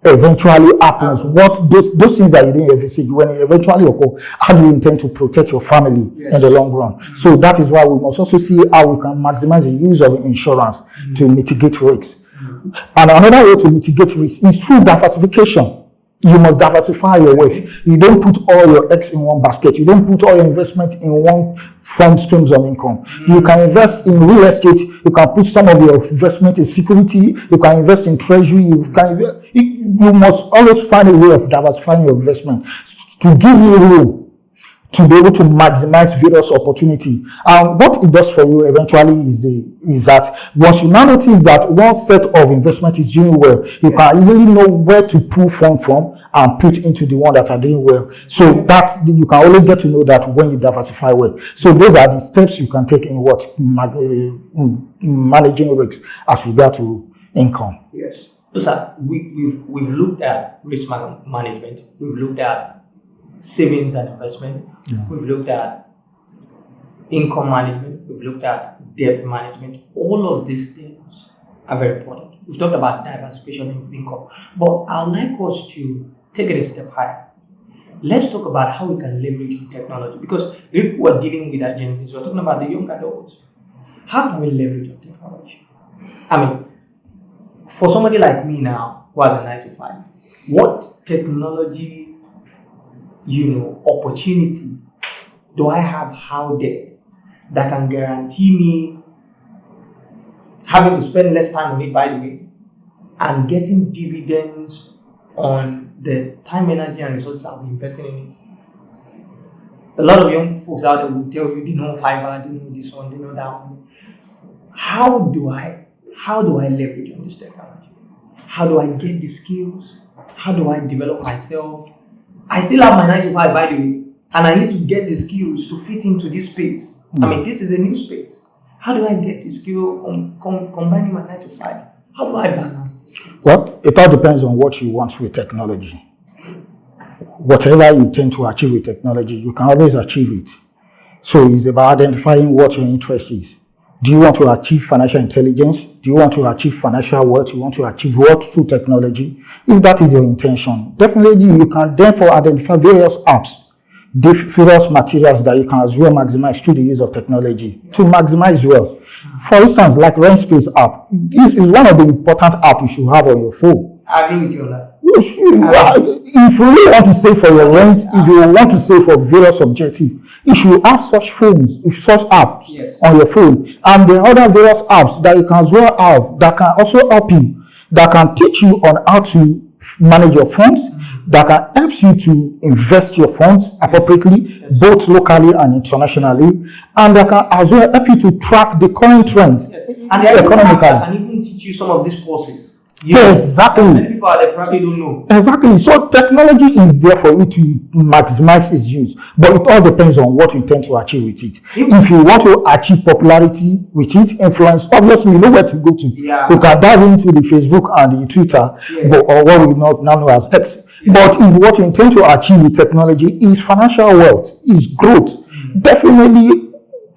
[SPEAKER 2] eventually happens. What those things that you didn't envisage, when it eventually occur, how do you intend to protect your family in the long run? So that is why we must also see how we can maximize the use of insurance to mitigate risks. And another way to mitigate risk is through diversification. You must diversify your weight. You don't put all your eggs in one basket. You don't put all your investment in one fund streams of income. You can invest in real estate. You can put some of your investment in security. You can invest in treasury. You must always find a way of diversifying your investment to give you room to be able to maximize various opportunity. And what it does for you eventually is that once you now notice that one set of investment is doing well, you can easily know where to pull funds from and put into the one that are doing well. So that you can only get to know that when you diversify well. So those are the steps you can take in what managing risks as regard to income.
[SPEAKER 1] Yes. So sir, we've looked at risk management. We've looked at savings and investment. We've looked at income management. We've looked at debt management. All of these things are very important. We've talked about diversification of income, but I'd like us to take it a step higher. Let's talk about how we can leverage technology, because if we're dealing with agencies, we're talking about the young adults. How can we leverage our technology? I mean, for somebody like me now who has a 9 to 5, what technology opportunity do I have out there that can guarantee me having to spend less time on it, by the way, and getting dividends on the time, energy, and resources I'll be investing in it? A lot of young folks out there will tell you they know Fiverr, they know this one, they know that one. How do I leverage on this technology? How do I get the skills? How do I develop myself? I still have my 9 to 5, by the way, and I need to get the skills to fit into this space. I mean, this is a new space. How do I get the skill combining my 9 to 5? How do I balance this?
[SPEAKER 2] Well, it all depends on what you want with technology. Whatever you tend to achieve with technology, you can always achieve it. So it's about identifying what your interest is. Do you want to achieve financial intelligence? Do you want to achieve financial wealth? You want to achieve wealth through technology? If that is your intention, definitely you can therefore identify various apps, various materials that you can as well maximize through the use of technology to maximize wealth. For instance, like Rentspace app, this is one of the important apps you should have on your phone.
[SPEAKER 1] I agree with you on that.
[SPEAKER 2] If you really want to save for your rent, if you want to save for various objectives, you should have such phones, such apps on your phone. And the other various apps that you can as well have that can also help you, that can teach you on how to manage your funds, that can help you to invest your funds appropriately, both locally and internationally, and that can as well help you to track the current trends economically.
[SPEAKER 1] Can even teach you some of these courses.
[SPEAKER 2] Yes, exactly.
[SPEAKER 1] Many people they probably don't know.
[SPEAKER 2] Exactly. So technology is there for you to maximize its use, but it all depends on what you tend to achieve with it. If you want to achieve popularity with it, influence, obviously you know where to go to. You can dive into the Facebook and the Twitter, or what we now know as X. But if what you intend to achieve with technology is financial wealth, is growth, definitely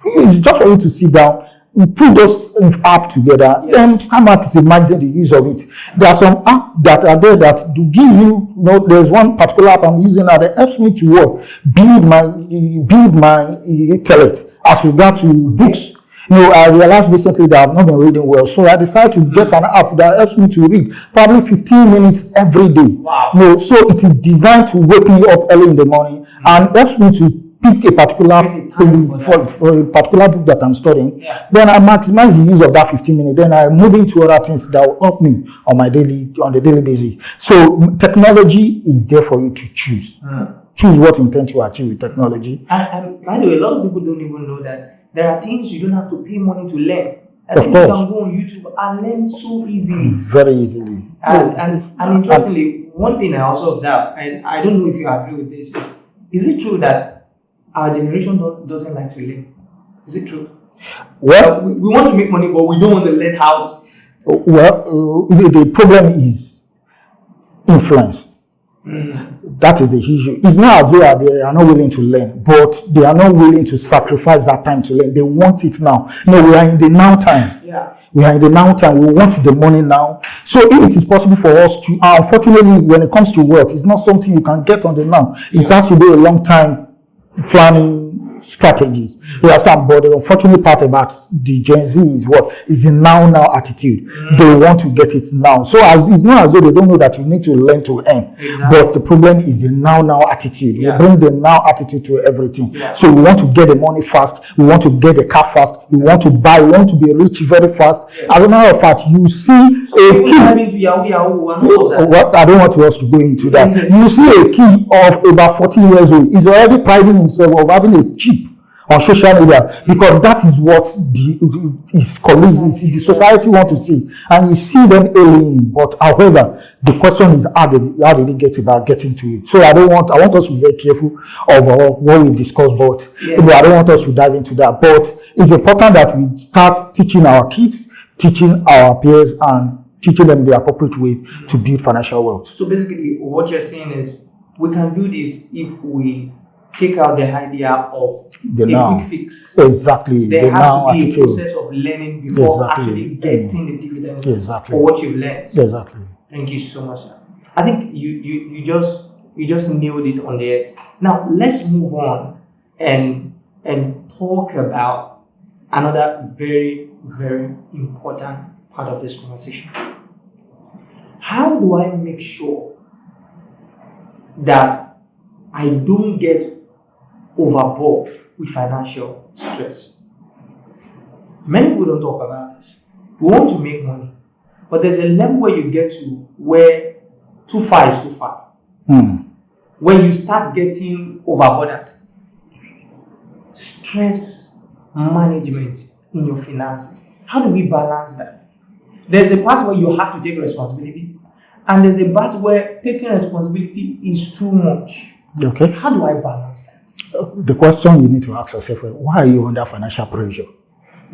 [SPEAKER 2] it's just for you to sit down, you put those apps together, then start maximizing the use of it. There are some apps that are there that do give you, there's one particular app I'm using now that helps me to build my intellect as regard to books. I realized recently that I've not been reading well, so I decided to get an app that helps me to read probably 15 minutes every day.
[SPEAKER 1] Wow.
[SPEAKER 2] So it is designed to wake me up early in the morning and helps me to pick a particular for a particular book that I'm studying. Then I maximize the use of that 15 minutes. Then I move into other things that will help me on the daily basis. So technology is there for you to choose. Choose what you intend to achieve with technology.
[SPEAKER 1] And by the way, a lot of people don't even know that there are things you don't have to pay money to learn.
[SPEAKER 2] Of course.
[SPEAKER 1] You can go on YouTube and learn so easily.
[SPEAKER 2] Very easily.
[SPEAKER 1] And interestingly, one thing I also observe, and I don't know if you agree with this, is it true that our generation doesn't like to learn? Is it true?
[SPEAKER 2] Well,
[SPEAKER 1] we want to make money, but we don't want to learn how to.
[SPEAKER 2] Well, the problem is influence. That is the issue. It's not as though they are not willing to learn, but they are not willing to sacrifice that time to learn. They want it now. No, we are in the now time. We are in the now time. We want the money now. So if it is possible for us to, unfortunately, when it comes to wealth, it's not something you can get on the now. It has to be a long time planning strategies. You understand? But the unfortunate part about the Gen Z is a now attitude. They want to get it now. So it's not as though they don't know that you need to learn to earn. But the problem is the now attitude. We bring the now attitude to everything. So we want to get the money fast. We want to get the car fast. We want to buy. We want to be rich very fast. As a matter of fact, you see a kid. I don't want us to go into that. You see a kid of about 14 years old. He's already priding himself of having a chip on social media, because that is what his colleagues, the society want to see, and you see them alien. But however, the question is how did he get about getting to it? So I want us to be very careful of what we discuss, but I don't want us to dive into that. But it's important that we start teaching our kids, teaching our peers, and teaching them the appropriate way to build financial wealth.
[SPEAKER 1] So basically, what you're saying is we can do this if we take out the idea of a quick fix.
[SPEAKER 2] Exactly.
[SPEAKER 1] There has to be a process of learning before actually getting the dividends for what you've learned.
[SPEAKER 2] Exactly.
[SPEAKER 1] Thank you so much, sir. I think you just nailed it on the head. Now let's move on and talk about another very, very important part of this conversation. How do I make sure that I don't get overboard with financial stress? Many people don't talk about this. We want to make money, but there's a level where you get to where too far is too far. When you start getting overburdened, stress management in your finances. How do we balance that? There's a part where you have to take responsibility, and there's a part where taking responsibility is too much.
[SPEAKER 2] Okay.
[SPEAKER 1] How do I balance that?
[SPEAKER 2] The question you need to ask yourself is, why are you under financial pressure?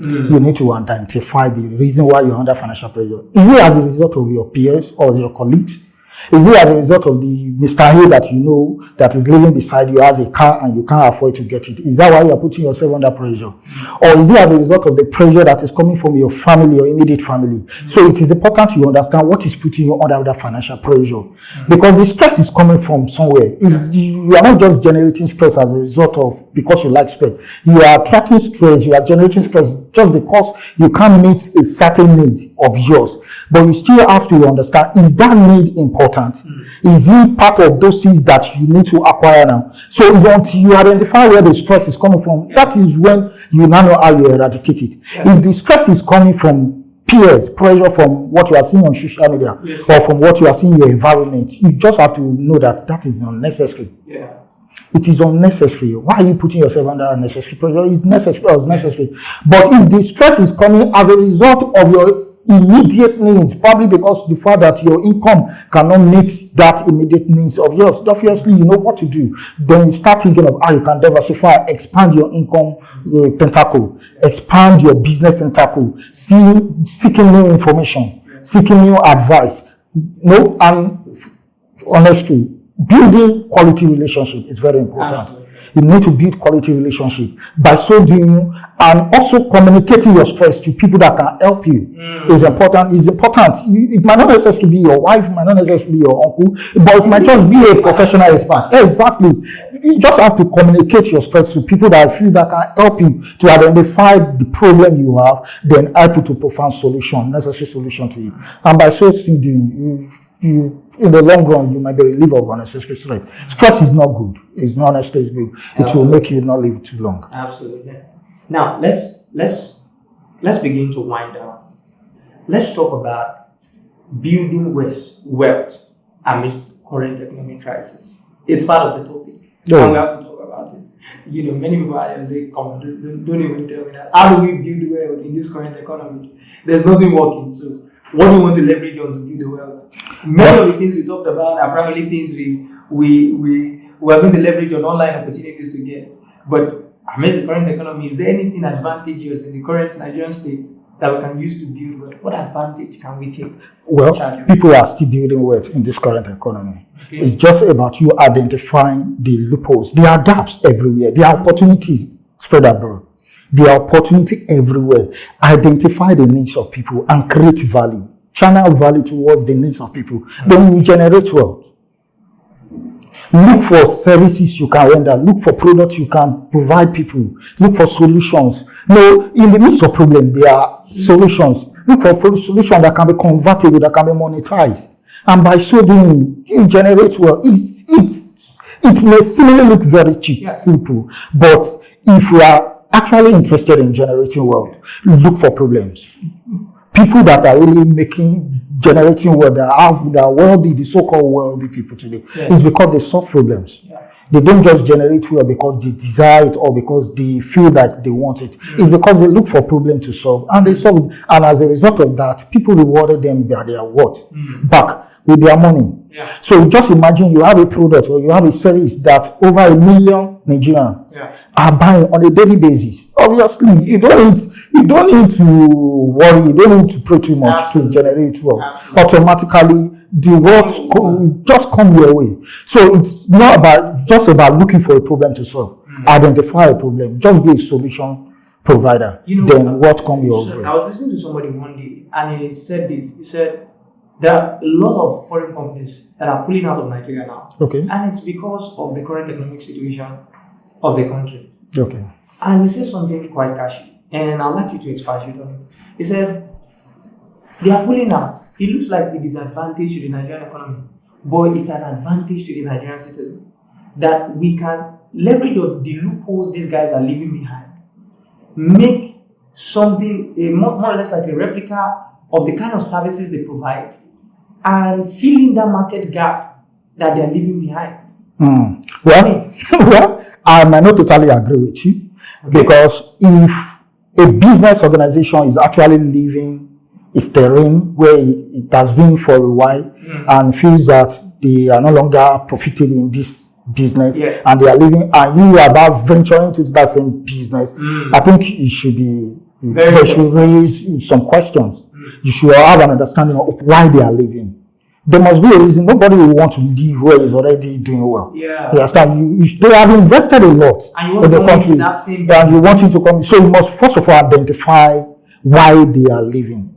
[SPEAKER 2] You need to identify the reason why you're under financial pressure. Is it as a result of your peers or your colleagues? Is it as a result of the Mr. Hill that you know that is living beside you, has a car and you can't afford to get it? Is that why you are putting yourself under pressure? Or is it as a result of the pressure that is coming from your family or immediate family? So it is important you understand what is putting you under that financial pressure. Because the stress is coming from somewhere. You are not just generating stress as a result of because you like stress. You are attracting stress, you are generating stress just because you can't meet a certain need of yours. But you still have to understand, is that need important? Is it part of those things that you need to acquire now? So until you identify where the stress is coming from, that is when you now know how you eradicate it. If the stress is coming from peers, pressure from what you are seeing on social media, or from what you are seeing in your environment, you just have to know that is unnecessary. It is unnecessary. Why are you putting yourself under unnecessary pressure? It's necessary. But if the stress is coming as a result of your immediate needs, probably because the fact that your income cannot meet that immediate needs of yours, obviously you know what to do. Then you start thinking of how you can diversify, expand your income tentacle, expand your business tentacle, seeking new information, seeking new advice. And honestly, building quality relationship is very important. You need to build quality relationship. By so doing, and also communicating your stress to people that can help you is important. It might not necessarily be your wife, it might not necessarily be your uncle, but it might just be a professional expert. Exactly. You just have to communicate your stress to people that feel that can help you to identify the problem you have, then help you to provide necessary solution to it. And by so doing, you in the long run, you might be relieved of unnecessary stress. Stress is not good. It's not necessarily good. It will make you not live too long.
[SPEAKER 1] Absolutely. Now let's begin to wind down. Let's talk about building wealth amidst current economic crisis. It's part of the topic. And we have to talk about it. Many people are saying, come on, don't even tell me that. How do we build wealth in this current economy? There's nothing working. So what do you want to leverage on to build the wealth? Many of the things we talked about are probably things we are going to leverage on online opportunities to get. But amidst the current economy, is there anything advantageous in the current Nigerian state that we can use to build wealth? What advantage can we take?
[SPEAKER 2] Well, people are still building wealth in this current economy. Okay. It's just about you identifying the loopholes. There are gaps everywhere. There are opportunities spread abroad. There are opportunity everywhere. Identify the needs of people and create value. Channel value towards the needs of people. Then you generate wealth. Look for services you can render. Look for products you can provide people. Look for solutions. In the midst of problems, there are solutions. Look for solutions that can be convertible, that can be monetized. And by so doing, you generate wealth. It may seemingly look very cheap, simple. But if you are actually interested in generating wealth, look for problems. People that are really generating wealth, that are wealthy, the so-called wealthy people today, is because they solve problems. They don't just generate wealth because they desire it or because they feel like they want it. It's because they look for problems to solve and they solve it. And as a result of that, people rewarded them by their worth back with their money. So just imagine you have a product or you have a service that over 1 million Nigerians are buying on a daily basis. Obviously, you don't need to worry, you don't need to pray too much to generate wealth. Automatically, the wealth just come your way. So it's not just about looking for a problem to solve. Identify a problem. Just be a solution provider. Then what come your way.
[SPEAKER 1] I was listening to somebody one day and he said this. He said, there are a lot of foreign companies that are pulling out of Nigeria now.
[SPEAKER 2] Okay.
[SPEAKER 1] And it's because of the current economic situation of the country.
[SPEAKER 2] Okay.
[SPEAKER 1] And he said something quite catchy. And I'd like you to expand on it. He said, they are pulling out. It looks like a disadvantage to the Nigerian economy, but it's an advantage to the Nigerian citizen. That we can leverage the loopholes these guys are leaving behind. Make something more or less like a replica of the kind of services they provide and fill in that market gap that they're leaving behind.
[SPEAKER 2] Well, I might not totally agree with you because if a business organization is actually leaving its terrain where it has been for a while and feels that they are no longer profitable in this business and they are leaving and you are about venturing into that same business, I think it should be they should raise some questions. You should have an understanding of why they are leaving. There must be a reason. Nobody will want to leave where he's already doing well. You understand? They have invested a lot in the country, and you want him to come. So you must first of all identify why they are leaving.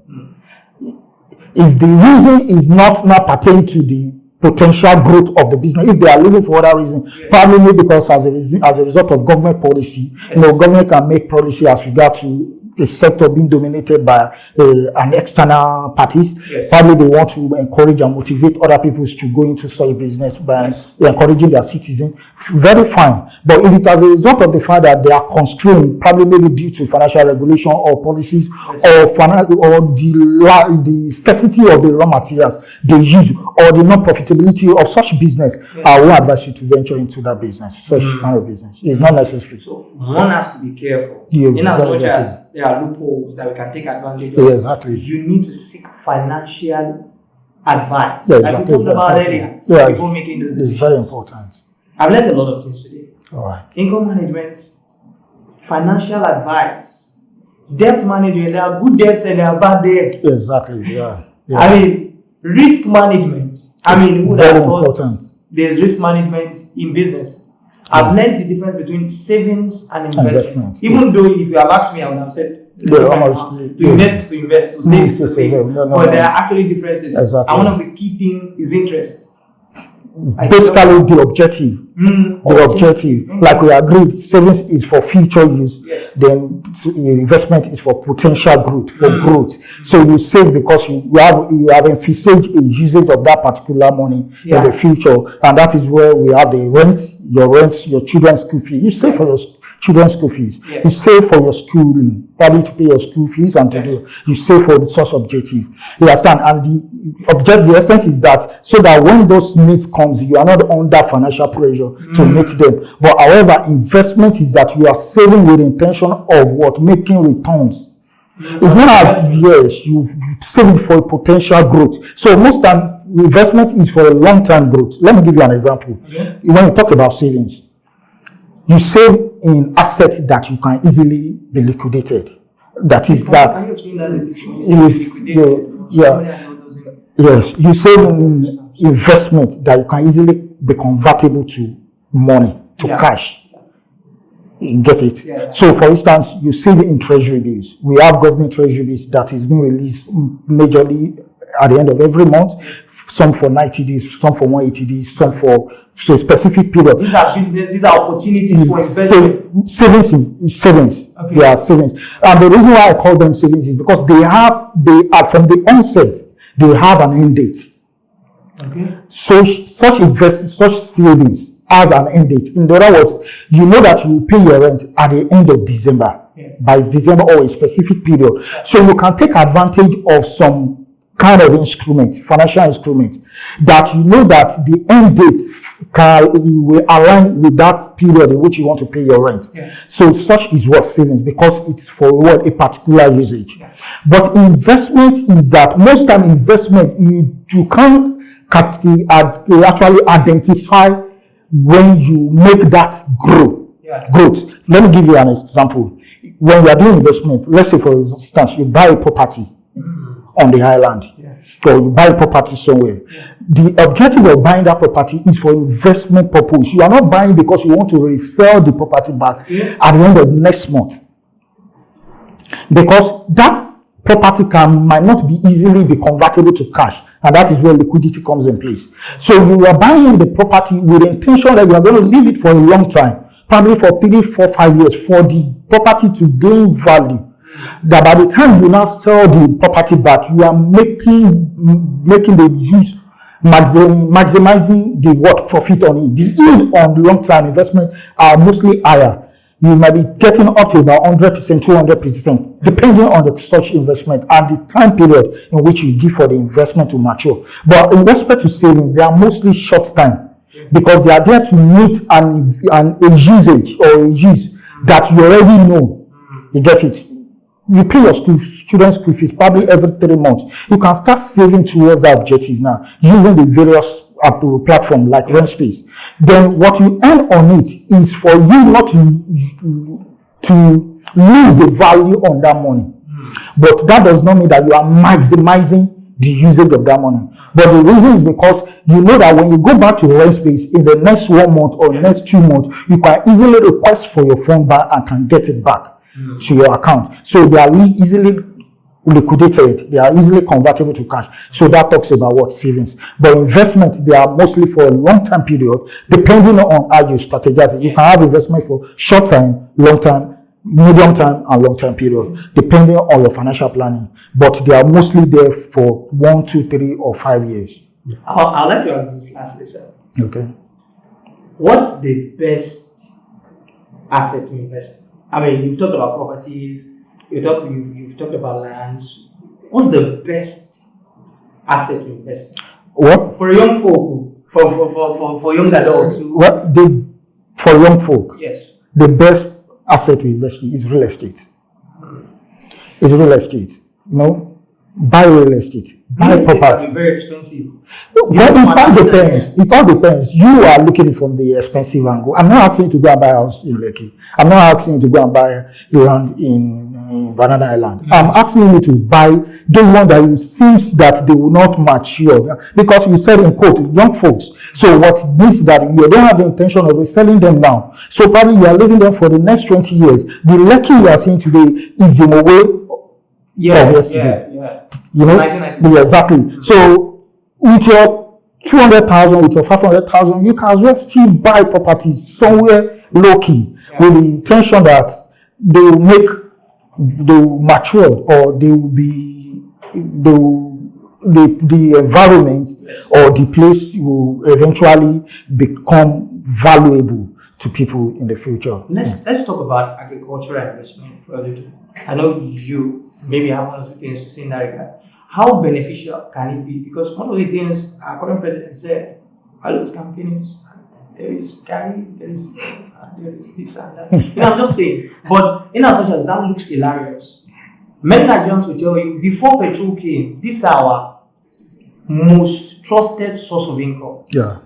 [SPEAKER 2] If the reason is not pertaining to the potential growth of the business, if they are leaving for other reasons, probably maybe because as a result of government policy, government can make policy as regard to a sector being dominated by an external parties. Probably they want to encourage and motivate other people to go into such business by encouraging their citizens. Very fine. But if it as a result of the fact that they are constrained, probably maybe due to financial regulation or policies or the scarcity of the raw materials they use or the non-profitability of such business, I will advise you to venture into that business, such kind of business. It's not necessary.
[SPEAKER 1] So one has to be careful. In as much as there are loopholes that we can take advantage of.
[SPEAKER 2] Exactly.
[SPEAKER 1] You need to seek financial advice. Like we talked about earlier before making those decisions.
[SPEAKER 2] It's very important.
[SPEAKER 1] I've learned a lot of things today.
[SPEAKER 2] All right.
[SPEAKER 1] Income management, financial advice, debt management. There are good debts and there are bad debts.
[SPEAKER 2] Exactly. Yeah.
[SPEAKER 1] I mean, risk management. Who
[SPEAKER 2] very important.
[SPEAKER 1] There's risk management in business. I've learned the difference between savings and investment. Even though if you have asked me, I would have said to invest, to save is to save. But there are actually differences.
[SPEAKER 2] Exactly.
[SPEAKER 1] And one of the key things is interest.
[SPEAKER 2] Basically, the objective. The objective. Like we agreed, savings is for future use.
[SPEAKER 1] Yes.
[SPEAKER 2] Then investment is for potential growth, for growth. So you save because you have envisaged a usage of that particular money in the future, and that is where we have the rent, your children's school fees. You save for your children's school fees.
[SPEAKER 1] Yes.
[SPEAKER 2] You save for your schooling, probably to pay your school fees and to do. You save for the source objective. You understand? And the essence is that so that when those needs comes, you are not under financial pressure to meet them. But however, investment is that you are saving with the intention of what? Making returns. It's not as you save it for potential growth. So most time investment is for a long-term growth. Let me give you an example. When you talk about savings, you save in assets that you can easily be liquidated. That is that.
[SPEAKER 1] Can you explain that?
[SPEAKER 2] Yes, you save in investment that you can easily be convertible to money, to cash. You get it?
[SPEAKER 1] Yeah.
[SPEAKER 2] So, for instance, you save in treasury bills. We have government treasury bills that is being released majorly at the end of every month. Some for 90 days, some for 180 days, some for a specific period.
[SPEAKER 1] These are business, these are opportunities for investment.
[SPEAKER 2] Savings.
[SPEAKER 1] Okay.
[SPEAKER 2] They are savings. And the reason why I call them savings is because they are from the onset, they have an end date.
[SPEAKER 1] Okay.
[SPEAKER 2] So such savings has an end date. In other words, you know that you pay your rent at the end of December. By December or a specific period. So you can take advantage of some kind of instrument, financial instrument, that you know that the end date will align with that period in which you want to pay your rent. So such is what savings, because it's for what? A particular usage. But investment is that most time investment, you can't actually identify when you make that growth. Let me give you an example. When you are doing investment, let's say for instance, you buy a property on the island, or you buy a property somewhere. The objective of buying that property is for investment purpose. You are not buying because you want to resell the property back at the end of next month, because that property might not be easily be convertible to cash, and that is where liquidity comes in place. So you are buying the property with the intention that you are going to leave it for a long time, probably for 3, 4, 5 years, for the property to gain value. That by the time you now sell the property back, you are making the use, maximizing the profit on it. The yield on long-term investment are mostly higher. You might be getting up to about 100%, 200%, depending on the such investment and the time period in which you give for the investment to mature. But in respect to saving, they are mostly short time, because they are there to meet a usage or a use that you already know. You get it? You pay your children's school fees probably every 3 months. You can start saving towards that objective now using the various platforms like Rentspace. Then what you earn on it is for you not to lose the value on that money. But that does not mean that you are maximizing the usage of that money. But the reason is because you know that when you go back to Rentspace in the next 1 month or next 2 months, you can easily request for your phone back and can get it back to your account. So they are easily liquidated, they are easily convertible to cash. So that talks about what? Savings. But investment, they are mostly for a long time period, depending on how you strategize it. You can have investment for short time, long time, medium time, and long time period, depending on your financial planning. But they are mostly there for 1, 2, 3, or 5 years.
[SPEAKER 1] I'd like to ask this lastly, sir.
[SPEAKER 2] Okay.
[SPEAKER 1] What's the best asset to invest in? I mean, you've talked about properties, you've talked about lands. What's the best asset to invest in?
[SPEAKER 2] What?
[SPEAKER 1] For young folk, for young adults.
[SPEAKER 2] For young folk?
[SPEAKER 1] Yes.
[SPEAKER 2] The best asset to invest in is real estate. It's real estate. You know? Buy real estate. Buy property.
[SPEAKER 1] Can be very expensive.
[SPEAKER 2] Well, it all depends. It all depends. You are looking from the expensive angle. I'm not asking you to go and buy a house in Lekki. I'm not asking you to go and buy land in in Banana Island. I'm asking you to buy those ones that it seems that they will not mature, because you said in quote, young folks. So what means that you don't have the intention of reselling them now. So probably you are leaving them for the next 20 years. The lucky you are seeing today is in a way of yesterday. You know, yeah, exactly. So with your 200,000, with your 500,000, you can as well still buy property somewhere low key with the intention that they will mature, or they will be, the environment or the place will eventually become valuable to people in the future.
[SPEAKER 1] Let's talk about agricultural investment for a little. I know you maybe have one or two things to say in that regard. How beneficial can it be? Because one of the things our current president said, all those campaigns, there is Gary, there is this and that. I'm just saying. But in as much as that looks hilarious, many Nigerians will tell you, before petrol came, this is our most trusted source of income.
[SPEAKER 2] Yeah.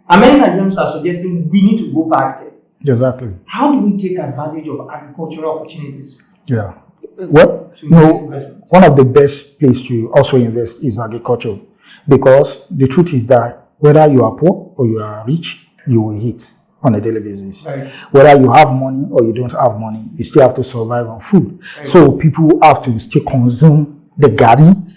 [SPEAKER 1] And many Nigerians are suggesting we need to go back there.
[SPEAKER 2] Exactly.
[SPEAKER 1] How do we take advantage of agricultural opportunities?
[SPEAKER 2] Yeah. Well, one of the best places to also invest is agriculture, because the truth is that whether you are poor or you are rich, you will eat on a daily basis.
[SPEAKER 1] Right.
[SPEAKER 2] Whether you have money or you don't have money, you still have to survive on food. Right. So people have to still consume the gari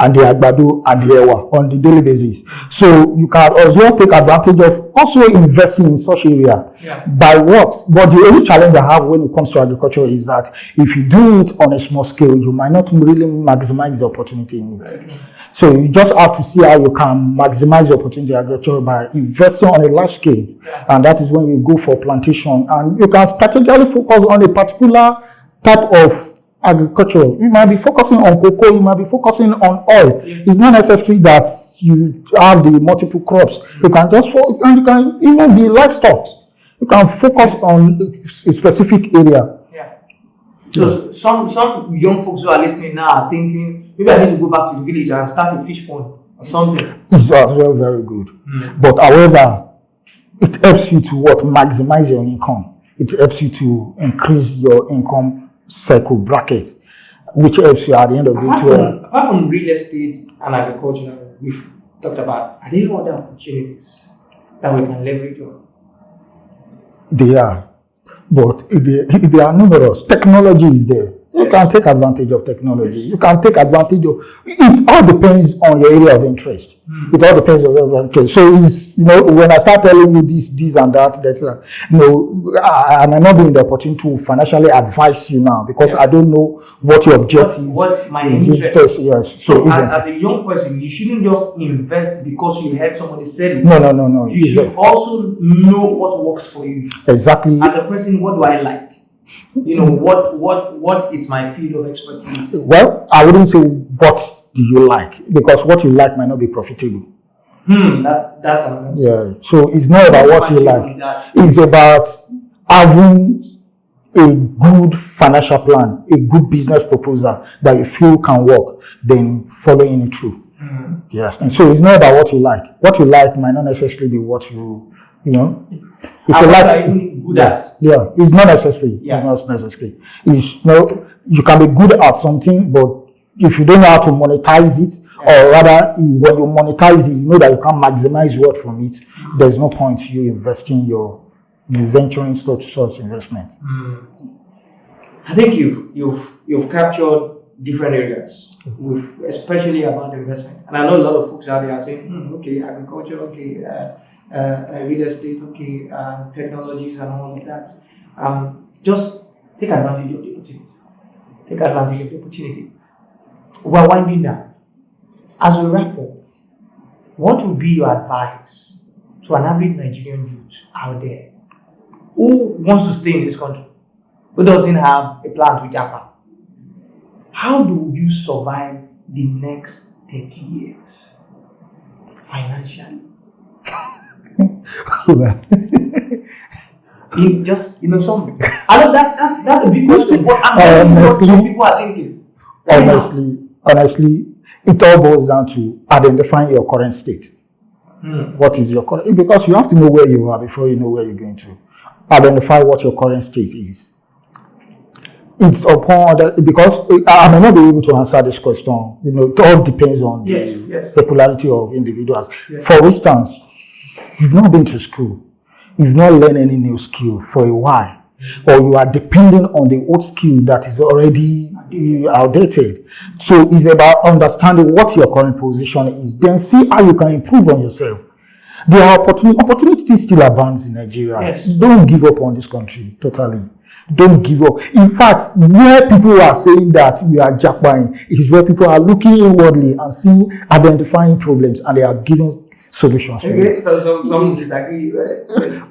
[SPEAKER 2] and the agbado and the ewa on the daily basis. So you can as well take advantage of also investing in such area.
[SPEAKER 1] Yeah.
[SPEAKER 2] By what? But the only challenge I have when it comes to agriculture is that if you do it on a small scale, you might not really maximize the opportunity in it. Right. So you just have to see how you can maximize the opportunity in agriculture by investing on a large scale. Yeah. And that is when you go for plantation, and you can strategically focus on a particular type of agriculture. You might be focusing on cocoa, you might be focusing on oil. It's not necessary that you have the multiple crops. You can just and you can even be livestock. You can focus on a specific area.
[SPEAKER 1] So some young folks who are listening now are thinking, maybe I need to go back to the village and start a fish pond or something.
[SPEAKER 2] It's as well very good. But however, it helps you to maximize your income. It helps you to increase your income cycle bracket, which helps you at the end of the day.
[SPEAKER 1] Apart from real estate and agriculture, we've talked about, are there other opportunities that we can leverage on?
[SPEAKER 2] They are. But they are numerous. Technology is there. You can take advantage of technology. You can take advantage of it. All depends on your area of interest. It all depends on your area of interest. So it's, when I start telling you this and that, that's I might not be in the opportunity to financially advise you now, because I don't know what your objective.
[SPEAKER 1] What's my interest?
[SPEAKER 2] Yes.
[SPEAKER 1] So as a young person, you shouldn't just invest because you heard somebody say it.
[SPEAKER 2] No.
[SPEAKER 1] You should also know what works for you.
[SPEAKER 2] Exactly.
[SPEAKER 1] As a person, what do I like? What is my field of expertise?
[SPEAKER 2] Well, I wouldn't say what do you like, because what you like might not be profitable.
[SPEAKER 1] That's another.
[SPEAKER 2] Yeah. So it's not about what you like. It's about having a good financial plan, a good business proposal that you feel can work, then following it through. Yes. And so it's not about what you like. What you like might not necessarily be what if you like,
[SPEAKER 1] good at.
[SPEAKER 2] Yeah, it's not necessary. Yeah. It's not necessary. You can be good at something, but if you don't know how to monetize it, or rather, when you monetize it, you know that you can't maximize what from it. There's no point you investing you venturing such investment.
[SPEAKER 1] I think you've captured different areas, especially about investment. And I know a lot of folks out there are saying, okay, agriculture, okay. Real estate, okay, technologies and all of that. Just take advantage of the opportunity. Take advantage of the opportunity. We're winding down. As we wrap up, what would be your advice to an average Nigerian youth out there who wants to stay in this country, who doesn't have a plan to japa? How do you survive the next 30 years financially? Some. I know that's a big question, but some people are thinking.
[SPEAKER 2] Honestly, it all boils down to identifying your current state. What is your current? Because you have to know where you are before you know where you're going to. Identify what your current state is. It's upon that, because I may not be able to answer this question. It all depends on the peculiarity of individuals. Yes. For instance, you've not been to school, you've not learned any new skill for a while, or you are depending on the old skill that is already outdated. So it's about understanding what your current position is, then see how you can improve on yourself. There are opportunities still abounds in Nigeria. Yes. Don't give up on this country totally. Don't give up. In fact, where people are saying that we are jackpotting is where people are looking inwardly and seeing, identifying problems, and they are giving solutions.
[SPEAKER 1] Okay, so some disagree.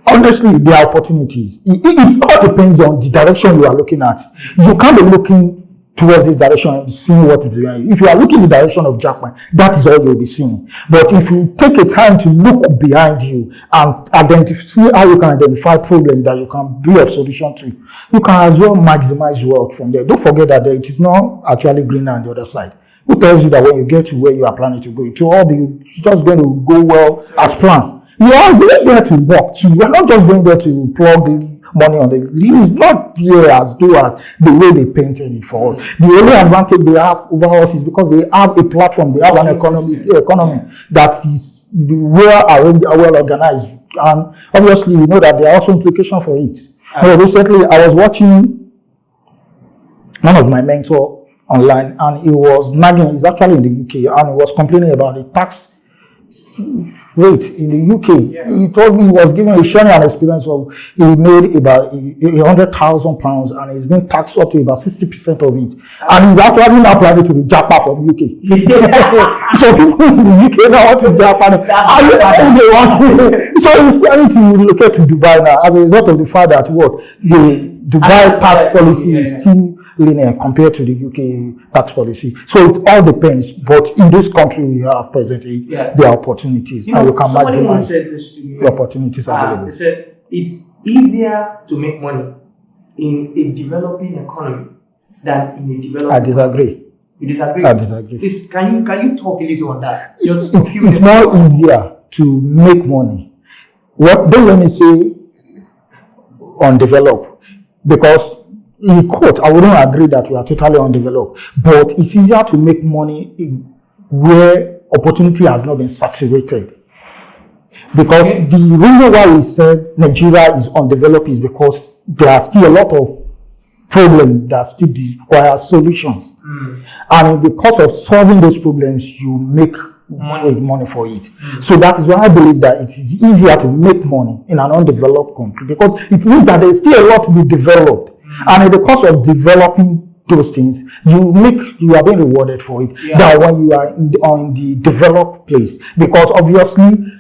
[SPEAKER 2] Honestly, there are opportunities. It all depends on the direction you are looking at. You can't be looking towards this direction and seeing what is behind you. If you are looking in the direction of jackpot, that is all you'll be seeing. But if you take a time to look behind you and see how you can identify problems that you can be of solution to, you can as well maximize wealth from there. Don't forget that it is not actually greener on the other side. Who tells you that when you get to where you are planning to go, it will all be just going to go well as planned? You are going there to work too. You are not just going there to plug money on the lead. It's not there as though as the way they painted it for us. The only advantage they have over us is because they have a platform, they have an economy that is well arranged, well organized. And obviously, we know that there are also implications for it. Recently, I was watching one of my mentors online, and he was nagging. He's actually in the UK, and he was complaining about the tax rate in the UK. Yeah. He told me he was sharing an experience of he made about £100,000 and he's been taxed up to about 60% of it. And he's actually now planning to be jackpot from UK. So people in the UK now want to jackpot. So he's planning to relocate to Dubai now as a result of the fact that the Dubai tax policy is still linear compared to the UK tax policy. So it all depends. But in this country we have presently, there are opportunities, and you can maximize the opportunities available.
[SPEAKER 1] They said it's easier to make money in a developing economy than in a developing
[SPEAKER 2] I disagree.
[SPEAKER 1] Economy. You disagree?
[SPEAKER 2] I disagree.
[SPEAKER 1] Can you talk a little on that?
[SPEAKER 2] It's more easier to make money. Don't let me say undeveloped, because in quote, I wouldn't agree that we are totally undeveloped, but it's easier to make money where opportunity has not been saturated. Because the reason why we said Nigeria is undeveloped is because there are still a lot of problems that still require solutions. And in the course of solving those problems, you make money for it. So that is why I believe that it is easier to make money in an undeveloped country, because it means that there is still a lot to be developed. And in the course of developing those things, you are being rewarded for it than when you are in the developed place. Because obviously,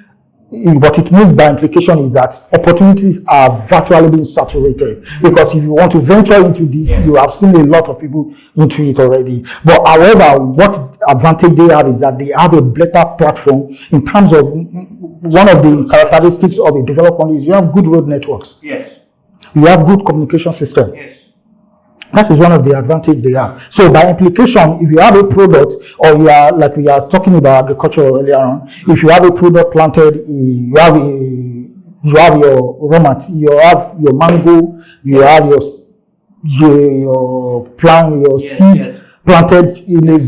[SPEAKER 2] what it means by implication is that opportunities are virtually being saturated. Because if you want to venture into this, you have seen a lot of people into it already. But however, what advantage they have is that they have a better platform in terms of one of the characteristics of a developed country is you have good road networks.
[SPEAKER 1] Yes.
[SPEAKER 2] You have good communication system.
[SPEAKER 1] Yes.
[SPEAKER 2] That is one of the advantages they have. So by implication, if you have a product, or you are, like we are talking about agriculture earlier on, if you have a product planted, you have your raw material, you have your mango, you have your plant, your seed planted in a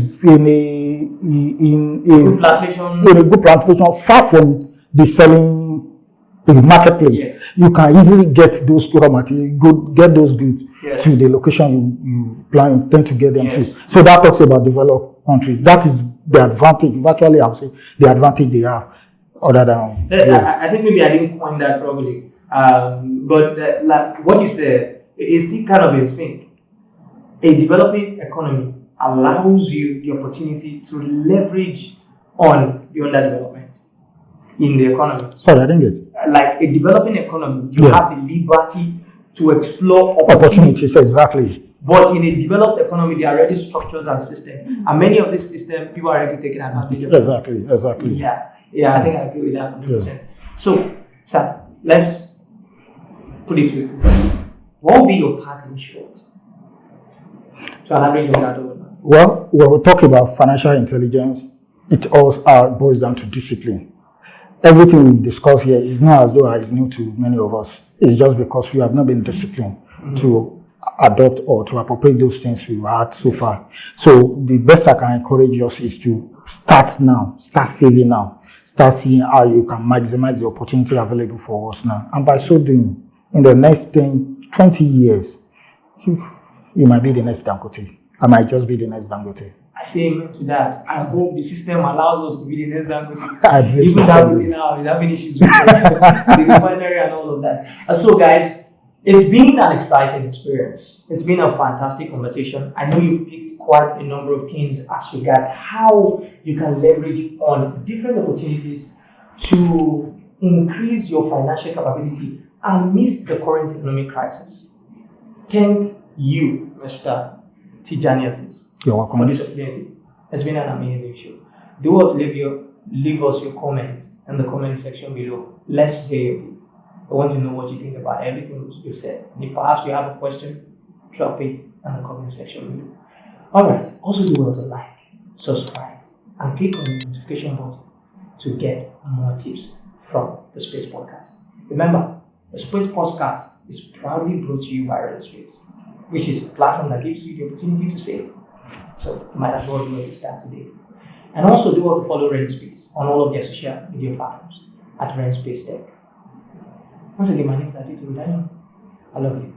[SPEAKER 2] good plantation, far from the selling marketplace. Yes. You can easily get those raw material, get those goods to the location you intend to get them to. So that talks about developed country. That is the advantage. Virtually, I would say the advantage they have. Other than
[SPEAKER 1] I think maybe I didn't point that properly. But like what you said is still kind of in sync. A developing economy allows you the opportunity to leverage on the underdevelopment in the economy.
[SPEAKER 2] Sorry, I didn't get it.
[SPEAKER 1] Like a developing economy, you have the liberty to explore
[SPEAKER 2] opportunities. Exactly.
[SPEAKER 1] But in a developed economy, there are already structures and systems. And many of these systems, people are already taking advantage of.
[SPEAKER 2] Exactly.
[SPEAKER 1] Yeah, I think I agree with that 100%. Yeah. So, sir, let's put it to you. What will be your part in short? So I'll average on that over.
[SPEAKER 2] Well, when we talk about financial intelligence, it all boils down to discipline. Everything we've discussed here is not as though it's new to many of us. It's just because we have not been disciplined to adopt or to appropriate those things we've had so far. So the best I can encourage us is to start now, start saving now, start seeing how you can maximize the opportunity available for us now. And by so doing, in the next 10, 20 years, you might be the next Dangote. I might just be the next Dangote.
[SPEAKER 1] I say amen to that. I hope the system allows us to be the next Dangote.
[SPEAKER 2] I believe
[SPEAKER 1] If
[SPEAKER 2] so
[SPEAKER 1] we have
[SPEAKER 2] firmly.
[SPEAKER 1] it now, we're having issues with the refinery and all of that. And so, guys, it's been an exciting experience. It's been a fantastic conversation. I know you've picked quite a number of things as regards how you can leverage on different opportunities to increase your financial capability amidst the current economic crisis. Thank you, Mr. Tijani Azeez,
[SPEAKER 2] You're
[SPEAKER 1] for
[SPEAKER 2] welcome.
[SPEAKER 1] this opportunity. It's been an amazing show. Do what leave us your comments in the comment section below. Let's hear your view. I want to know what you think about everything you said. And if perhaps you have a question, drop it in the comment section below. Alright, also do well to like, subscribe, and click on the notification button to get more tips from the Space Podcast. Remember, the Space Podcast is proudly brought to you by Rentspace, which is a platform that gives you the opportunity to save. So you might as well do it to start today. And also do well to follow Rentspace on all of their social media platforms at Rentspace Tech. Once again, my name is Azeez Tijani. I love you.